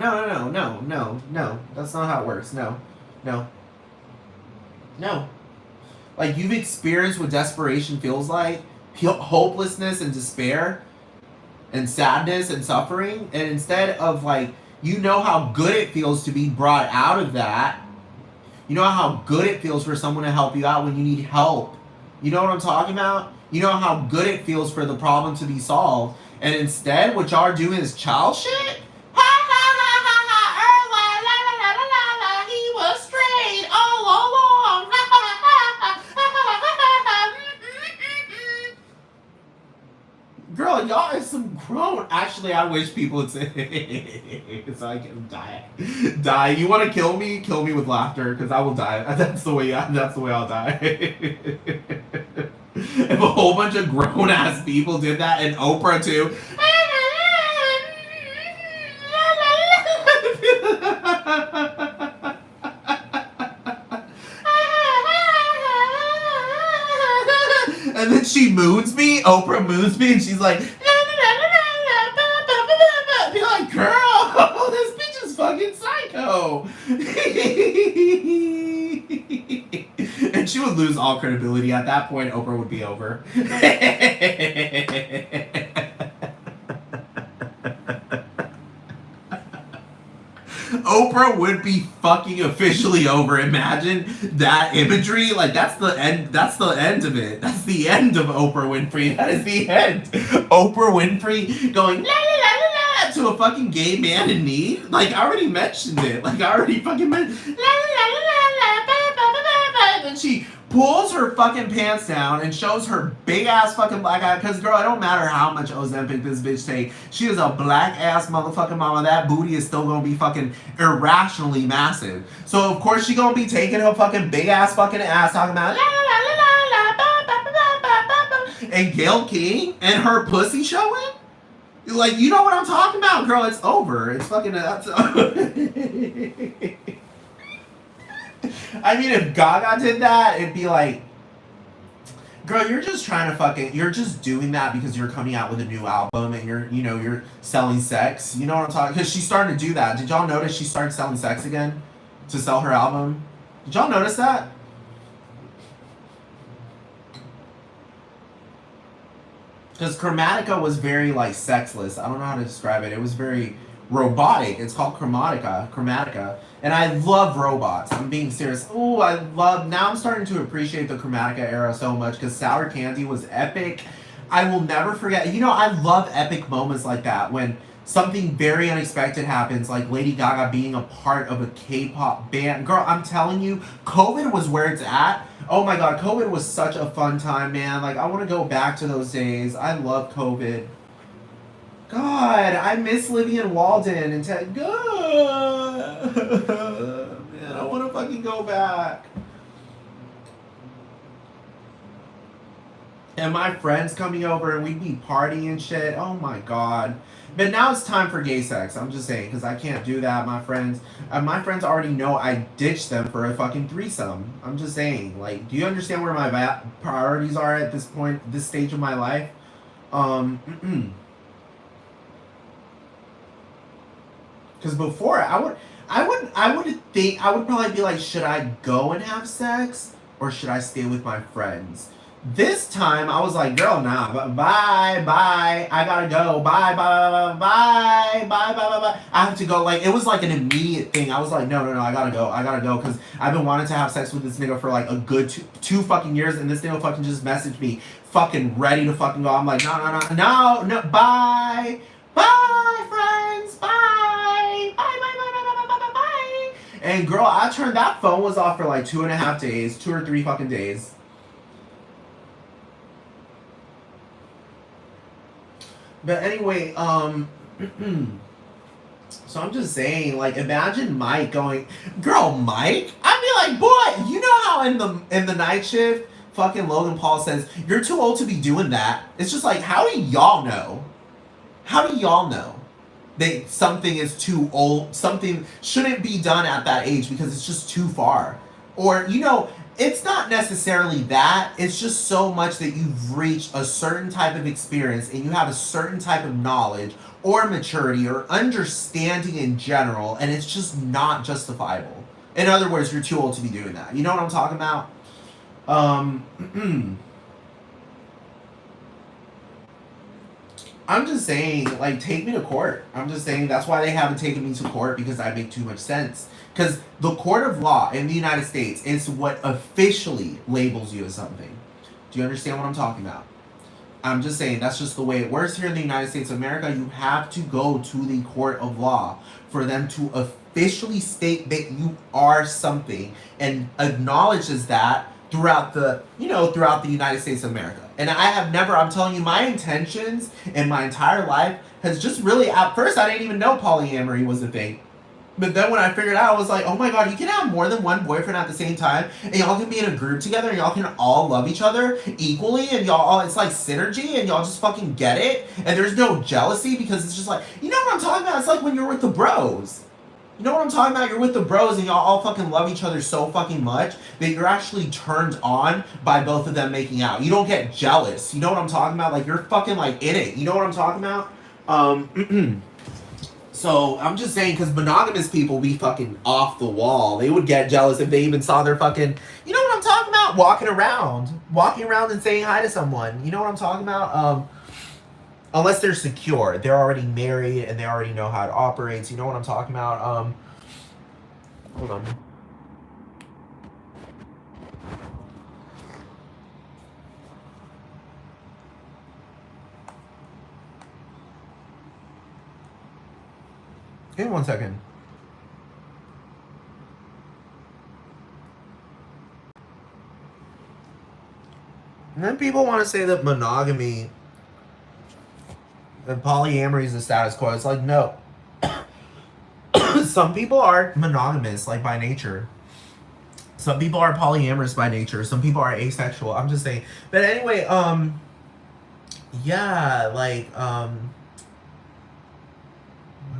That's not how it works. No. Like, you've experienced what desperation feels like, hopelessness and despair, and sadness and suffering, and instead of like, you know how good it feels to be brought out of that. You know how good it feels for someone to help you out when you need help. You know what I'm talking about? You know how good it feels for the problem to be solved. And instead, what y'all are doing is child shit? He was straight all along. Girl, y'all are some grown. Actually, I wish people would say so I can die. You want to kill me? Kill me with laughter, because I will die. That's the way I'll die. If a whole bunch of grown ass people did that, and Oprah too. And then she moons me. Oprah moons me, and she's like, be like, girl, this bitch is fucking psycho. And she would lose all credibility. At that point, Oprah would be over. Oprah would be fucking officially over. Imagine that imagery. Like, that's the end. That's the end of it. That's the end of Oprah Winfrey. That is the end. Oprah Winfrey going la la la la la to a fucking gay man in need. Like, I already mentioned it. Like, I already fucking mentioned la la la la la ba ba ba ba ba. And then she pulls her fucking pants down and shows her big ass fucking black eye. Because, girl, it don't matter how much Ozempic this bitch take. She is a black ass motherfucking mama. That booty is still gonna be fucking irrationally massive. So, of course, she gonna be taking her fucking big ass fucking ass, talking about la la la la la ba ba ba ba ba ba. And Gayle King and her pussy showing? Like, you know what I'm talking about, girl. It's over. It's fucking. I mean, if Gaga did that, it'd be like, girl, you're just trying to you're just doing that because you're coming out with a new album and you're selling sex. You know what I'm talking? Because she's starting to do that. Did y'all notice she started selling sex again to sell her album? Did y'all notice that? Because Chromatica was very, like, sexless. I don't know how to describe it. It was very robotic. It's called Chromatica. And I love robots. I'm being serious. Ooh, now I'm starting to appreciate the Chromatica era so much because Sour Candy was epic. I will never forget. You know, I love epic moments like that when something very unexpected happens, like Lady Gaga being a part of a K-pop band. Girl, I'm telling you, COVID was where it's at. Oh my God, COVID was such a fun time, man. Like, I want to go back to those days. I love COVID. God, I miss Livy and Walden and Ted. God, man, I want to fucking go back. And my friends coming over and we'd be partying and shit. Oh my God. But now it's time for gay sex. I'm just saying, because I can't do that. My friends already know I ditched them for a fucking threesome. I'm just saying. Like, do you understand where my priorities are at this point, this stage of my life? Because before I would probably be like, should I go and have sex or should I stay with my friends? This time I was like, girl, nah, bye, I gotta go, bye. I have to go. Like, it was like an immediate thing. I was like, no, I gotta go, because I've been wanting to have sex with this nigga for like a good two fucking years, and this nigga fucking just messaged me, fucking ready to fucking go. I'm like, no, bye. bye, friends, bye, bye, bye, bye, bye, bye, bye, bye, bye. And girl, I turned that phone was off for like 2.5 days, 2 or 3 fucking days. But anyway, so I'm just saying, like, imagine Mike going, girl, Mike. I'd be like, boy, you know how in the night shift, fucking Logan Paul says you're too old to be doing that. It's just like, how do y'all know? How do y'all know that something is too old? Something shouldn't be done at that age because it's just too far, or it's not necessarily that. It's just so much that you've reached a certain type of experience and you have a certain type of knowledge or maturity or understanding in general, and it's just not justifiable. In other words, you're too old to be doing that. You know what I'm talking about? I'm just saying, like, take me to court. I'm just saying that's why they haven't taken me to court, because I make too much sense. Because the court of law in the United States is what officially labels you as something. Do you understand what I'm talking about? I'm just saying that's just the way it works here in the United States of America. You have to go to the court of law for them to officially state that you are something and acknowledges that throughout the United States of America. And I have never, I'm telling you, my intentions in my entire life has just really, at first I didn't even know polyamory was a thing. But then when I figured out, I was like, oh my god, you can have more than one boyfriend at the same time, and y'all can be in a group together, and y'all can all love each other equally, and y'all all, it's like synergy, and y'all just fucking get it, and there's no jealousy, because it's just like, you know what I'm talking about? It's like when you're with the bros. You know what I'm talking about? You're with the bros, and y'all all fucking love each other so fucking much that you're actually turned on by both of them making out. You don't get jealous. You know what I'm talking about? Like, you're fucking, like, in it. You know what I'm talking about? So, I'm just saying, because monogamous people be fucking off the wall. They would get jealous if they even saw their fucking... You know what I'm talking about? Walking around and saying hi to someone. You know what I'm talking about? Unless they're secure. They're already married and they already know how it operates. You know what I'm talking about? Hold on. Give me 1 second. And then people want to say that monogamy and polyamory is the status quo. It's like, no. Some people are monogamous, like, by nature. Some people are polyamorous by nature. Some people are asexual. I'm just saying. But anyway, yeah, like, what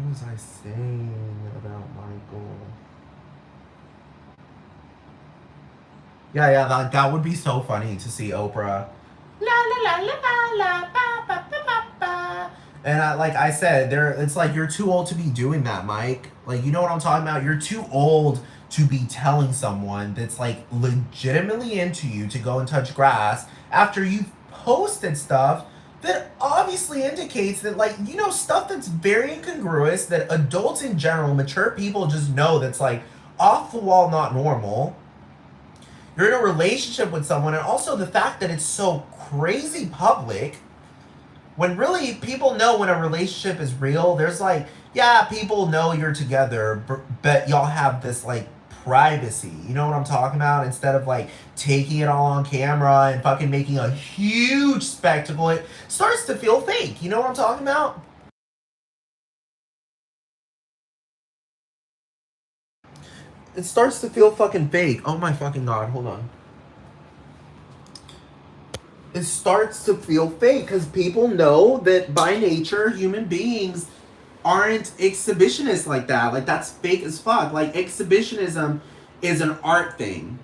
was I saying about Michael? Yeah, that would be so funny to see Oprah. La la la la la ba ba ba ba ba. And like I said, it's like, you're too old to be doing that, Mike. Like, you know what I'm talking about? You're too old to be telling someone that's like legitimately into you to go and touch grass after you've posted stuff that obviously indicates that, like, stuff that's very incongruous, that adults in general, mature people just know that's like off the wall, not normal. You're in a relationship with someone, and also the fact that it's so crazy public, when really people know when a relationship is real. There's like, yeah, people know you're together, but y'all have this like privacy. You know what I'm talking about? Instead of like taking it all on camera and fucking making a huge spectacle, it starts to feel fake. You know what I'm talking about? It starts to feel fucking fake. Oh my fucking god, hold on. It starts to feel fake because people know that by nature, human beings aren't exhibitionists like that. Like, that's fake as fuck. Like, exhibitionism is an art thing,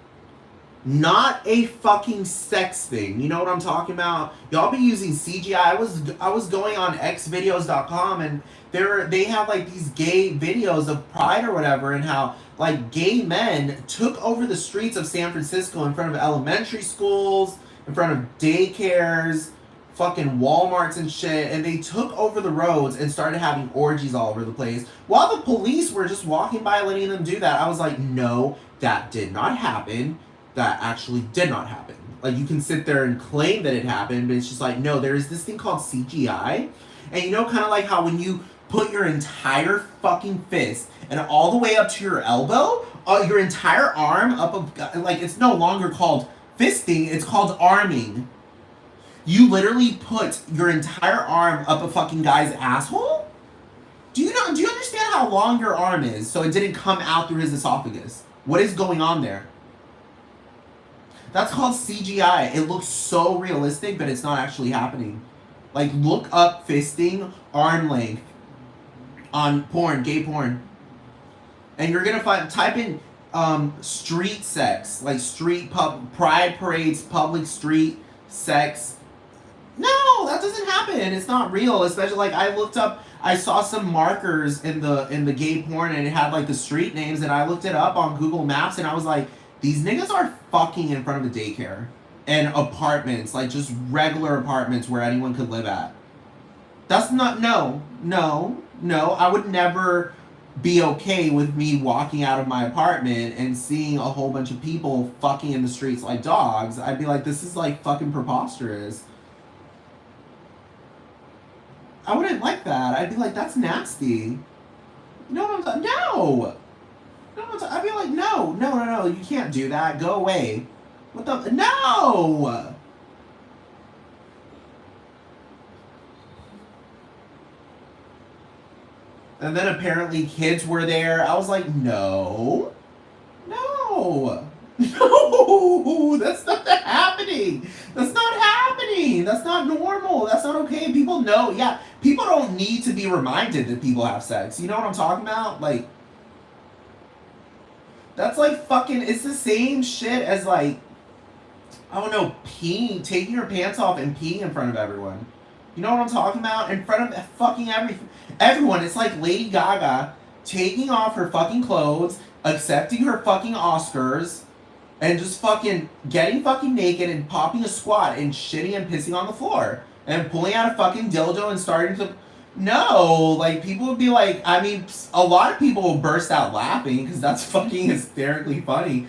not a fucking sex thing. You know what I'm talking about? Y'all be using CGI. I was going on xvideos.com, and they have like these gay videos of Pride or whatever, and how like gay men took over the streets of San Francisco in front of elementary schools, in front of daycares, fucking Walmarts and shit, and they took over the roads and started having orgies all over the place while the police were just walking by letting them do that. I was like, no, that did not happen. That actually did not happen. Like, you can sit there and claim that it happened, but it's just like, no, there is this thing called CGI. And kind of like how when you put your entire fucking fist and all the way up to your elbow, your entire arm up of, like, it's no longer called fisting, it's called arming. You literally put your entire arm up a fucking guy's asshole? Do you understand how long your arm is so it didn't come out through his esophagus? What is going on there? That's called CGI. It looks so realistic, but it's not actually happening. Like, look up fisting arm length on porn, gay porn. And you're gonna type in street sex, like pride parades, public street sex. No, that doesn't happen. It's not real. Especially, like, I saw some markers in the gay porn, and it had like the street names, and I looked it up on Google Maps, and I was like, these niggas are fucking in front of a daycare and apartments, like just regular apartments where anyone could live at. That's not, no. I would never be okay with me walking out of my apartment and seeing a whole bunch of people fucking in the streets like dogs. I'd be like, this is like fucking preposterous. I wouldn't like that. I'd be like, that's nasty. You know what I'm talking? No! I'd be like, no, you can't do that. Go away. What the? No! And then apparently kids were there. I was like, no, that's not happening. That's not happening. That's not normal. That's not okay. People know. Yeah, people don't need to be reminded that people have sex. You know what I'm talking about? Like, that's like fucking, it's the same shit as like, I don't know, peeing, taking your pants off and peeing in front of everyone. You know what I'm talking about? In front of fucking everyone. It's like Lady Gaga taking off her fucking clothes, accepting her fucking Oscars, and just fucking getting fucking naked and popping a squat and shitting and pissing on the floor. And pulling out a fucking dildo and starting to... No, like, people would be like, I mean, a lot of people will burst out laughing because that's fucking hysterically funny.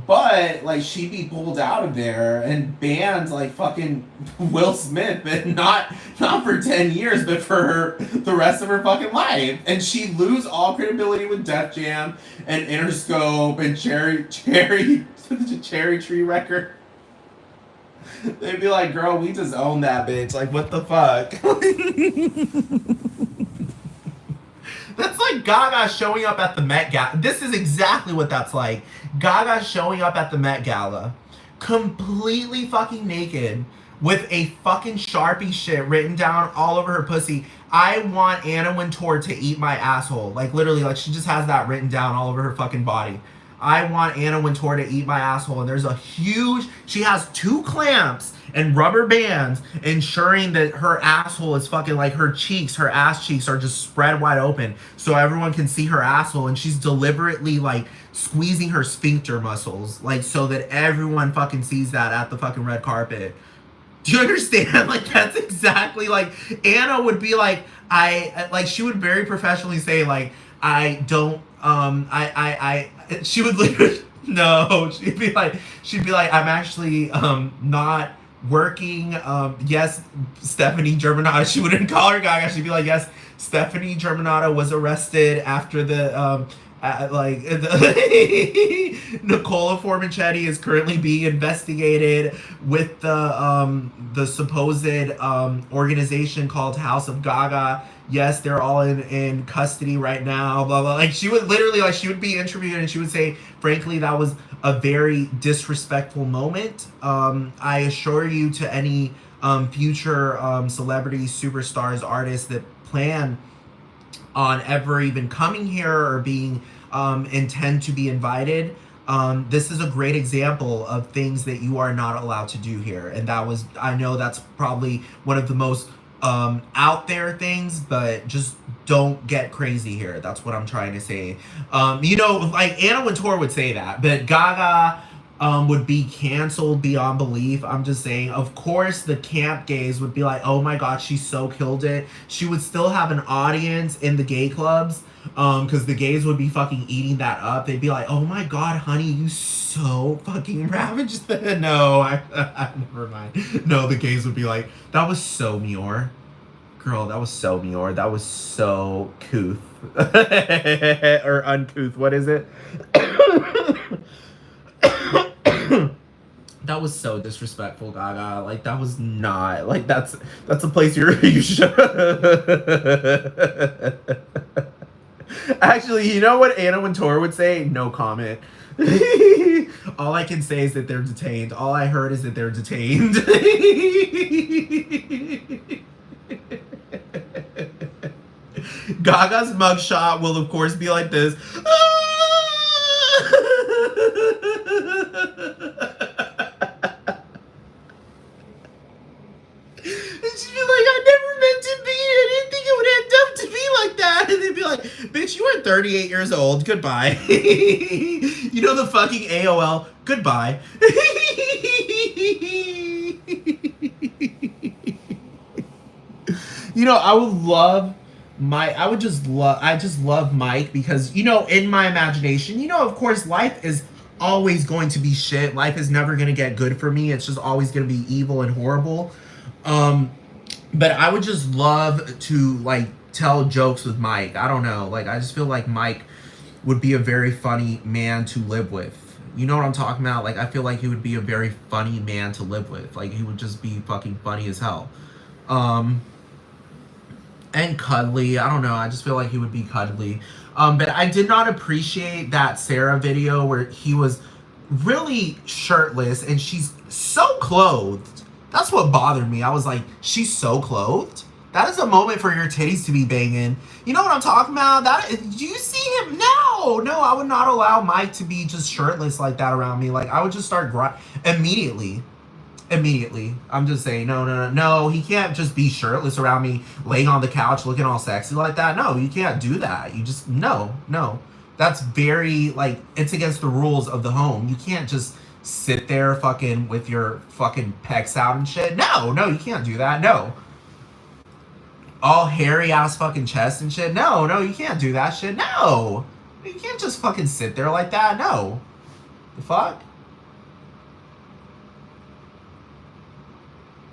But, like, she'd be pulled out of there and banned like fucking Will Smith, but not for 10 years, but for the rest of her fucking life. And she'd lose all credibility with Def Jam and Interscope and Cherry Tree Record. They'd be like, girl, we just own that bitch. Like, what the fuck? That's like Gaga showing up at the Met Gala. This is exactly what that's like. Gaga showing up at the Met Gala, completely fucking naked, with a fucking Sharpie shit written down all over her pussy. I want Anna Wintour to eat my asshole. Like, literally, like, she just has that written down all over her fucking body. I want Anna Wintour to eat my asshole. And there's a huge... She has 2 clamps and rubber bands ensuring that her asshole is fucking, like, her cheeks, her ass cheeks are just spread wide open so everyone can see her asshole. And she's deliberately, like, squeezing her sphincter muscles, like, so that everyone fucking sees that at the fucking red carpet. Do you understand? Like, that's exactly, like, Anna would be like, she would very professionally say, like, she would literally, no, she'd be like, I'm actually, not working, yes, Stephanie Germanotta, she wouldn't call her Gaga, she'd be like, yes, Stephanie Germanotta was arrested after the, Nicola Formichetti is currently being investigated with the supposed organization called House of Gaga. Yes, they're all in custody right now, blah, blah. Like, she would literally, like, she would be interviewed and she would say, frankly, that was a very disrespectful moment. I assure you, to any future celebrities, superstars, artists that plan on ever even coming here or being intend to be invited, this is a great example of things that you are not allowed to do here. And that was, I know that's probably one of the most out there things, but just don't get crazy here. That's what I'm trying to say. You know, like, Anna Wintour would say that, but Gaga would be canceled beyond belief. I'm just saying, of course, the camp gays would be like, oh my god, she so killed it. She would still have an audience in the gay clubs, because the gays would be fucking eating that up. They'd be like, oh my god, honey, you so fucking ravaged that. No, I never mind. No, the gays would be like, that was so Muir. Girl, that was so Muir. That was so couth. Or uncouth. What is it? That was so disrespectful, Gaga. Like, that was not. Like, that's a place you should. Actually, you know what Anna Wintour would say? No comment. All I can say is that they're detained. All I heard is that they're detained. Gaga's mugshot will, of course, be like this. And she'd be like, I never meant to be. I didn't think it would end up to be like that. And they'd be like, bitch, you are 38 years old. Goodbye. You know the fucking AOL. Goodbye. You know, I just love Mike because, you know, in my imagination, you know, of course, life is always going to be shit. Life is never going to get good for me. It's just always going to be evil and horrible. But I would just love to, like, tell jokes with Mike. I don't know. Like, I just feel like Mike would be a very funny man to live with. You know what I'm talking about? Like, I feel like he would be a very funny man to live with. Like, he would just be fucking funny as hell. And cuddly. I don't know. I just feel like he would be cuddly. But I did not appreciate that Sarah video where he was really shirtless and she's so clothed. That's what bothered me. I was like, she's so clothed? That is a moment for your titties to be banging. You know what I'm talking about? Do you see him? No, I would not allow Mike to be just shirtless like that around me. Like, I would just start immediately. I'm just saying, no. He can't just be shirtless around me, laying on the couch, looking all sexy like that. No, you can't do that. You just, no. That's very, like, it's against the rules of the home. You can't just sit there fucking with your fucking pecs out and shit. No, you can't do that. No. All hairy ass fucking chest and shit. No, you can't do that shit. No. You can't just fucking sit there like that. No. The fuck?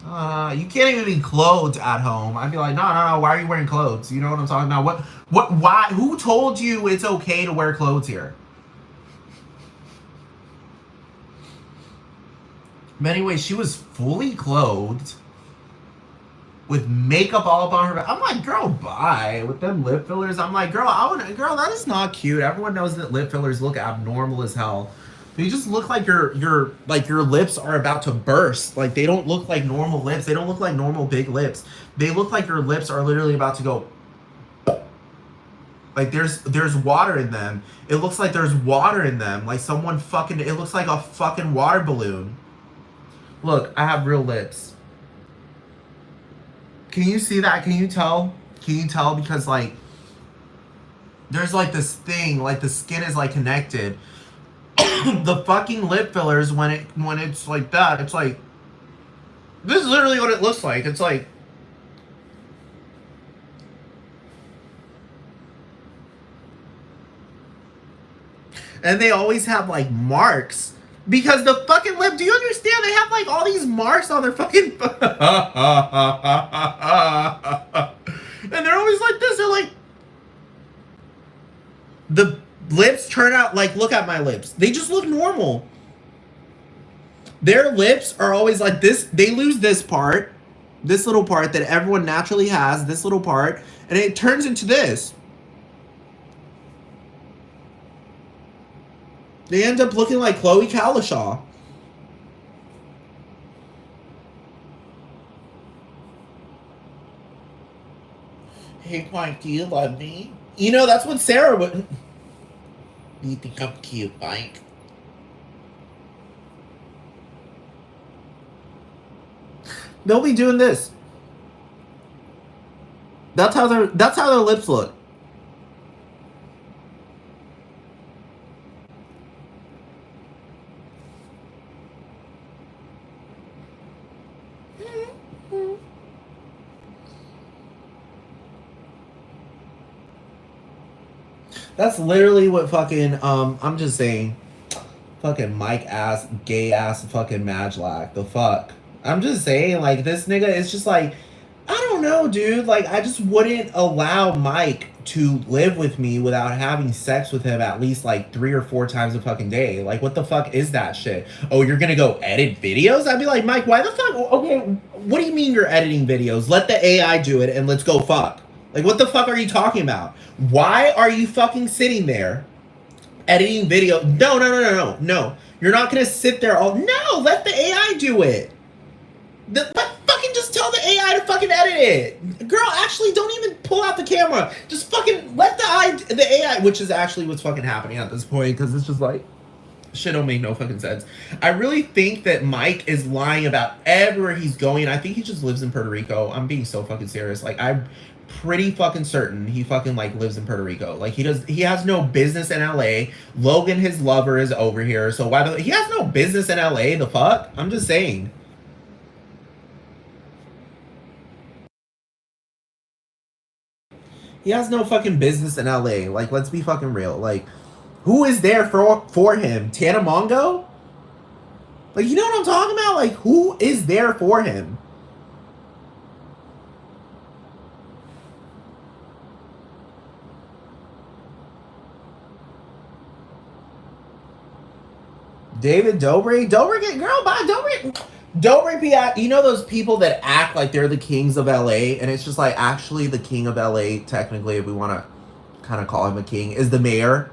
You can't even be clothed at home. I'd be like, no. Why are you wearing clothes? You know what I'm talking about? Why? Who told you it's okay to wear clothes here? But anyway, she was fully clothed with makeup all up on her back. I'm like, girl, bye. With them lip fillers, I'm like, girl, that is not cute. Everyone knows that lip fillers look abnormal as hell. They just look like your lips are about to burst. Like, they don't look like normal lips. They don't look like normal big lips. They look like your lips are literally about to go. Like, there's water in them. It looks like there's water in them. Like someone fucking, it looks like a fucking water balloon. Look, I have real lips. Can you see that? Can you tell? Because, like, there's like this thing, like the skin is like connected. The fucking lip fillers, when it's like that, it's like, this is literally what it looks like. It's like, and they always have like marks because the fucking lip, do you understand? They have like all these marks on their fucking and they're always like this. They're like, the lips turn out like, look at my lips. They just look normal. Their lips are always like this. They lose this part, this little part that everyone naturally has, this little part, and it turns into this. They end up looking like Khloe Kardashian. Hey, Mike, do you love me? You know, that's what Sarah would. You think I'm cute, Mike? They'll be doing this. That's how their lips look. That's literally what fucking I'm just saying, fucking Mike ass, gay ass fucking Majlak. The fuck. I'm just saying, like, this nigga is just like, I don't don't know, dude. Like, I just wouldn't allow Mike to live with me without having sex with him at least like 3 or 4 times a fucking day. Like, what the fuck is that shit? Oh, you're gonna go edit videos? I'd be like, Mike, why the fuck? Okay, what do you mean you're editing videos? Let the AI do it and let's go fuck. Like, what the fuck are you talking about? Why are you fucking sitting there editing video? No. You're not gonna sit there all. No, let the AI do it. But fucking just tell the AI to fucking edit it. Girl, actually, don't even pull out the camera. Just fucking let the AI, which is actually what's fucking happening at this point, because it's just like, shit don't make no fucking sense. I really think that Mike is lying about everywhere he's going. I think he just lives in Puerto Rico. I'm being so fucking serious. Like, I'm pretty fucking certain he fucking like lives in Puerto Rico. Like, he has no business in LA. Logan, his lover, is over here. So he has no business in LA, the fuck? I'm just saying. He has no fucking business in LA. Like, let's be fucking real. Like, who is there for him? Tana Mongo? Like, you know what I'm talking about? Like, who is there for him? David Dobrik? Dobrik, girl, bye. Dobrik be you know those people that act like they're the kings of LA, and it's just like, actually the king of LA, technically, if we want to kind of call him a king, is the mayor.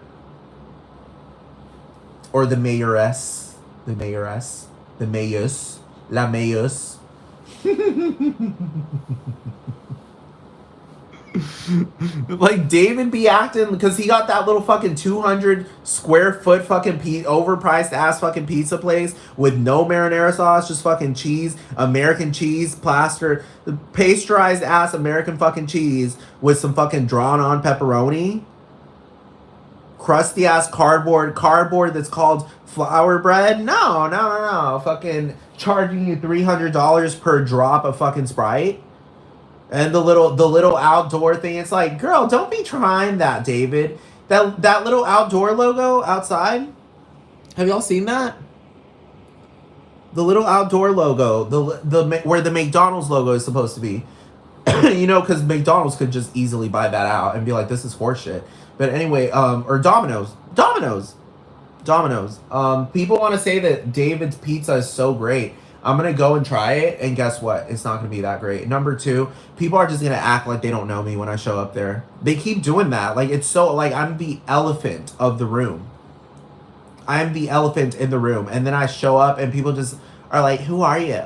Or the mayoress. The mayoress. The mayors. La mayors. Like, David be acting because he got that little fucking 200 square foot fucking overpriced ass fucking pizza place with no marinara sauce, just fucking cheese, American cheese, pasteurized ass American fucking cheese with some fucking drawn on pepperoni, crusty ass cardboard that's called flour bread. No, fucking charging you $300 per drop of fucking Sprite. And the little outdoor thing, it's like, girl, don't be trying that, David. That little outdoor logo outside. Have y'all seen that? The little outdoor logo, the where the McDonald's logo is supposed to be. You know, because McDonald's could just easily buy that out and be like, this is horseshit. But anyway, or Domino's. People want to say that David's pizza is so great. I'm going to go and try it, and guess what? It's not going to be that great. Number two, people are just going to act like they don't know me when I show up there. They keep doing that. Like, it's so, like, I'm the elephant of the room. I'm the elephant in the room. And then I show up, and people just are like, who are you?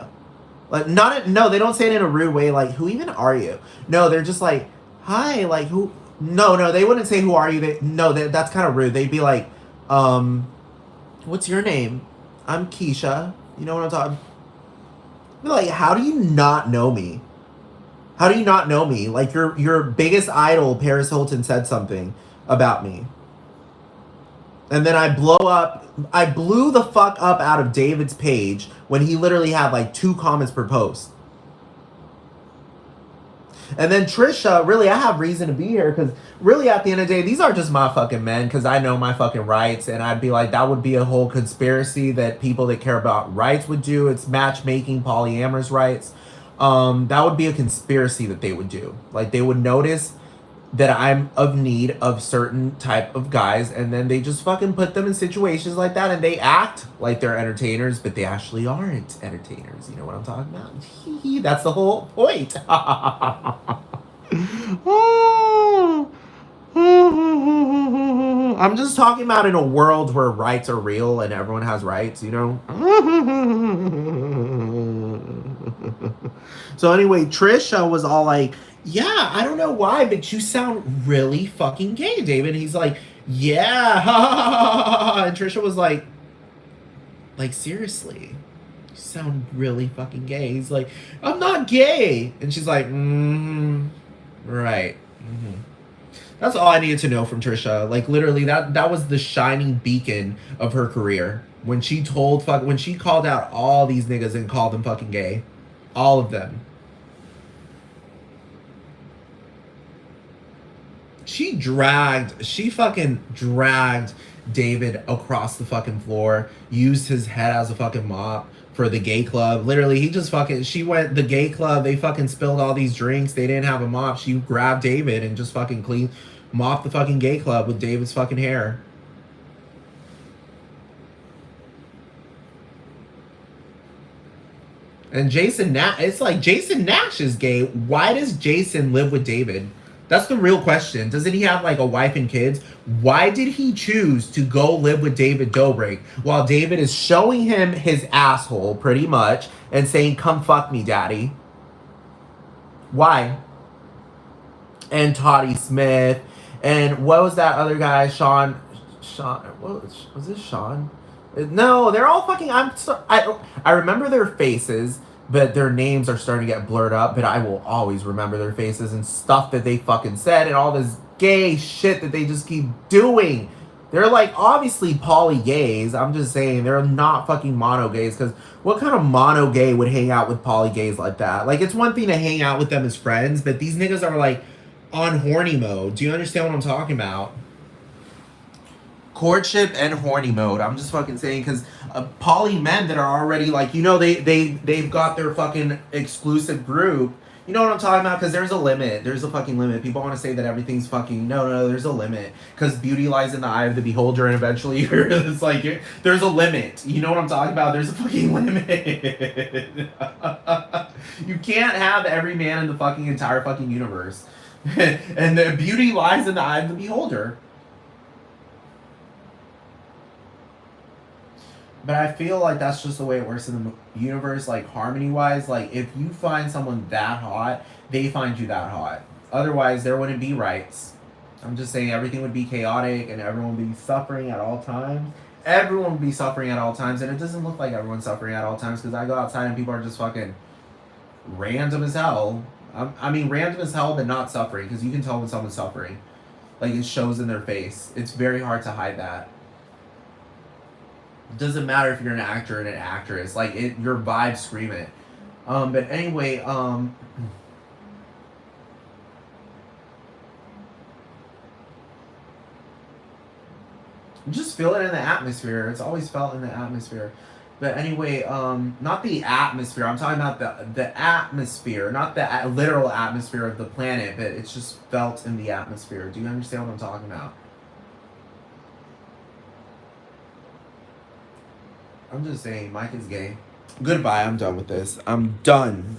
Like, no, they don't say it in a rude way, like, who even are you? No, they're just like, hi, like, who? No, they wouldn't say, who are you? That's kind of rude. They'd be like, what's your name? I'm Keisha. You know what I'm talking about? Like, how do you not know me? How do you not know me? Like, your biggest idol, Paris Hilton, said something about me. And then I blew the fuck up out of David's page when he literally had like 2 comments per post. And then Trisha, really, I have reason to be here because really at the end of the day, these are just my fucking men because I know my fucking rights. And I'd be like, that would be a whole conspiracy that people that care about rights would do. It's matchmaking, polyamorous rights. That would be a conspiracy that they would do. Like, they would notice that I'm of need of certain type of guys, and then they just fucking put them in situations like that, and they act like they're entertainers, but they actually aren't entertainers. You know what I'm talking about? That's the whole point. I'm just talking about in a world where rights are real and everyone has rights, you know? So anyway, Trisha was all like, yeah, I don't know why, but you sound really fucking gay, David. And he's like, yeah. And Trisha was like, seriously, you sound really fucking gay. He's like, I'm not gay. And she's like, right. Mm-hmm. That's all I needed to know from Trisha. Like, literally, that was the shining beacon of her career. When she called out all these niggas and called them fucking gay. All of them. She fucking dragged David across the fucking floor, used his head as a fucking mop for the gay club. Literally, he just fucking, she went, the gay club, they fucking spilled all these drinks. They didn't have a mop. She grabbed David and just fucking mopped the fucking gay club with David's fucking hair. And Jason Nash, it's like Jason Nash is gay. Why does Jason live with David? That's the real question. Doesn't he have like a wife and kids? Why did he choose to go live with David Dobrik while David is showing him his asshole pretty much and saying, "Come fuck me, daddy"? Why? And Toddy Smith. And what was that other guy? Sean, what was this Sean? No, they're all fucking. I remember their faces, but their names are starting to get blurred up. But I will always remember their faces and stuff that they fucking said and all this gay shit that they just keep doing. They're like obviously poly gays. I'm just saying they're not fucking mono gays, because what kind of mono gay would hang out with poly gays like that? Like, it's one thing to hang out with them as friends, but these niggas are like on horny mode. Do you understand what I'm talking about? Courtship and horny mode. I'm just fucking saying, because poly men that are already like, they've got their fucking exclusive group. You know what I'm talking about? Because there's a limit. There's a fucking limit. People want to say that everything's fucking... No, there's a limit. Because beauty lies in the eye of the beholder, and eventually it's like, there's a limit. You know what I'm talking about? There's a fucking limit. You can't have every man in the fucking entire fucking universe. And the beauty lies in the eye of the beholder. But I feel like that's just the way it works in the universe, like harmony-wise. Like, if you find someone that hot, they find you that hot. Otherwise, there wouldn't be rights. I'm just saying everything would be chaotic and everyone would be suffering at all times. Everyone would be suffering at all times, and it doesn't look like everyone's suffering at all times, because I go outside and people are just fucking random as hell. I mean, random as hell, but not suffering, because you can tell when someone's suffering. Like, it shows in their face. It's very hard to hide that. It doesn't matter if you're an actor and an actress. Like, your vibes scream it. But anyway, just feel it in the atmosphere. It's always felt in the atmosphere. But anyway, not the atmosphere. I'm talking about the atmosphere, not the literal atmosphere of the planet, but it's just felt in the atmosphere. Do you understand what I'm talking about? I'm just saying, Mike is gay. Goodbye, I'm done with this. I'm done.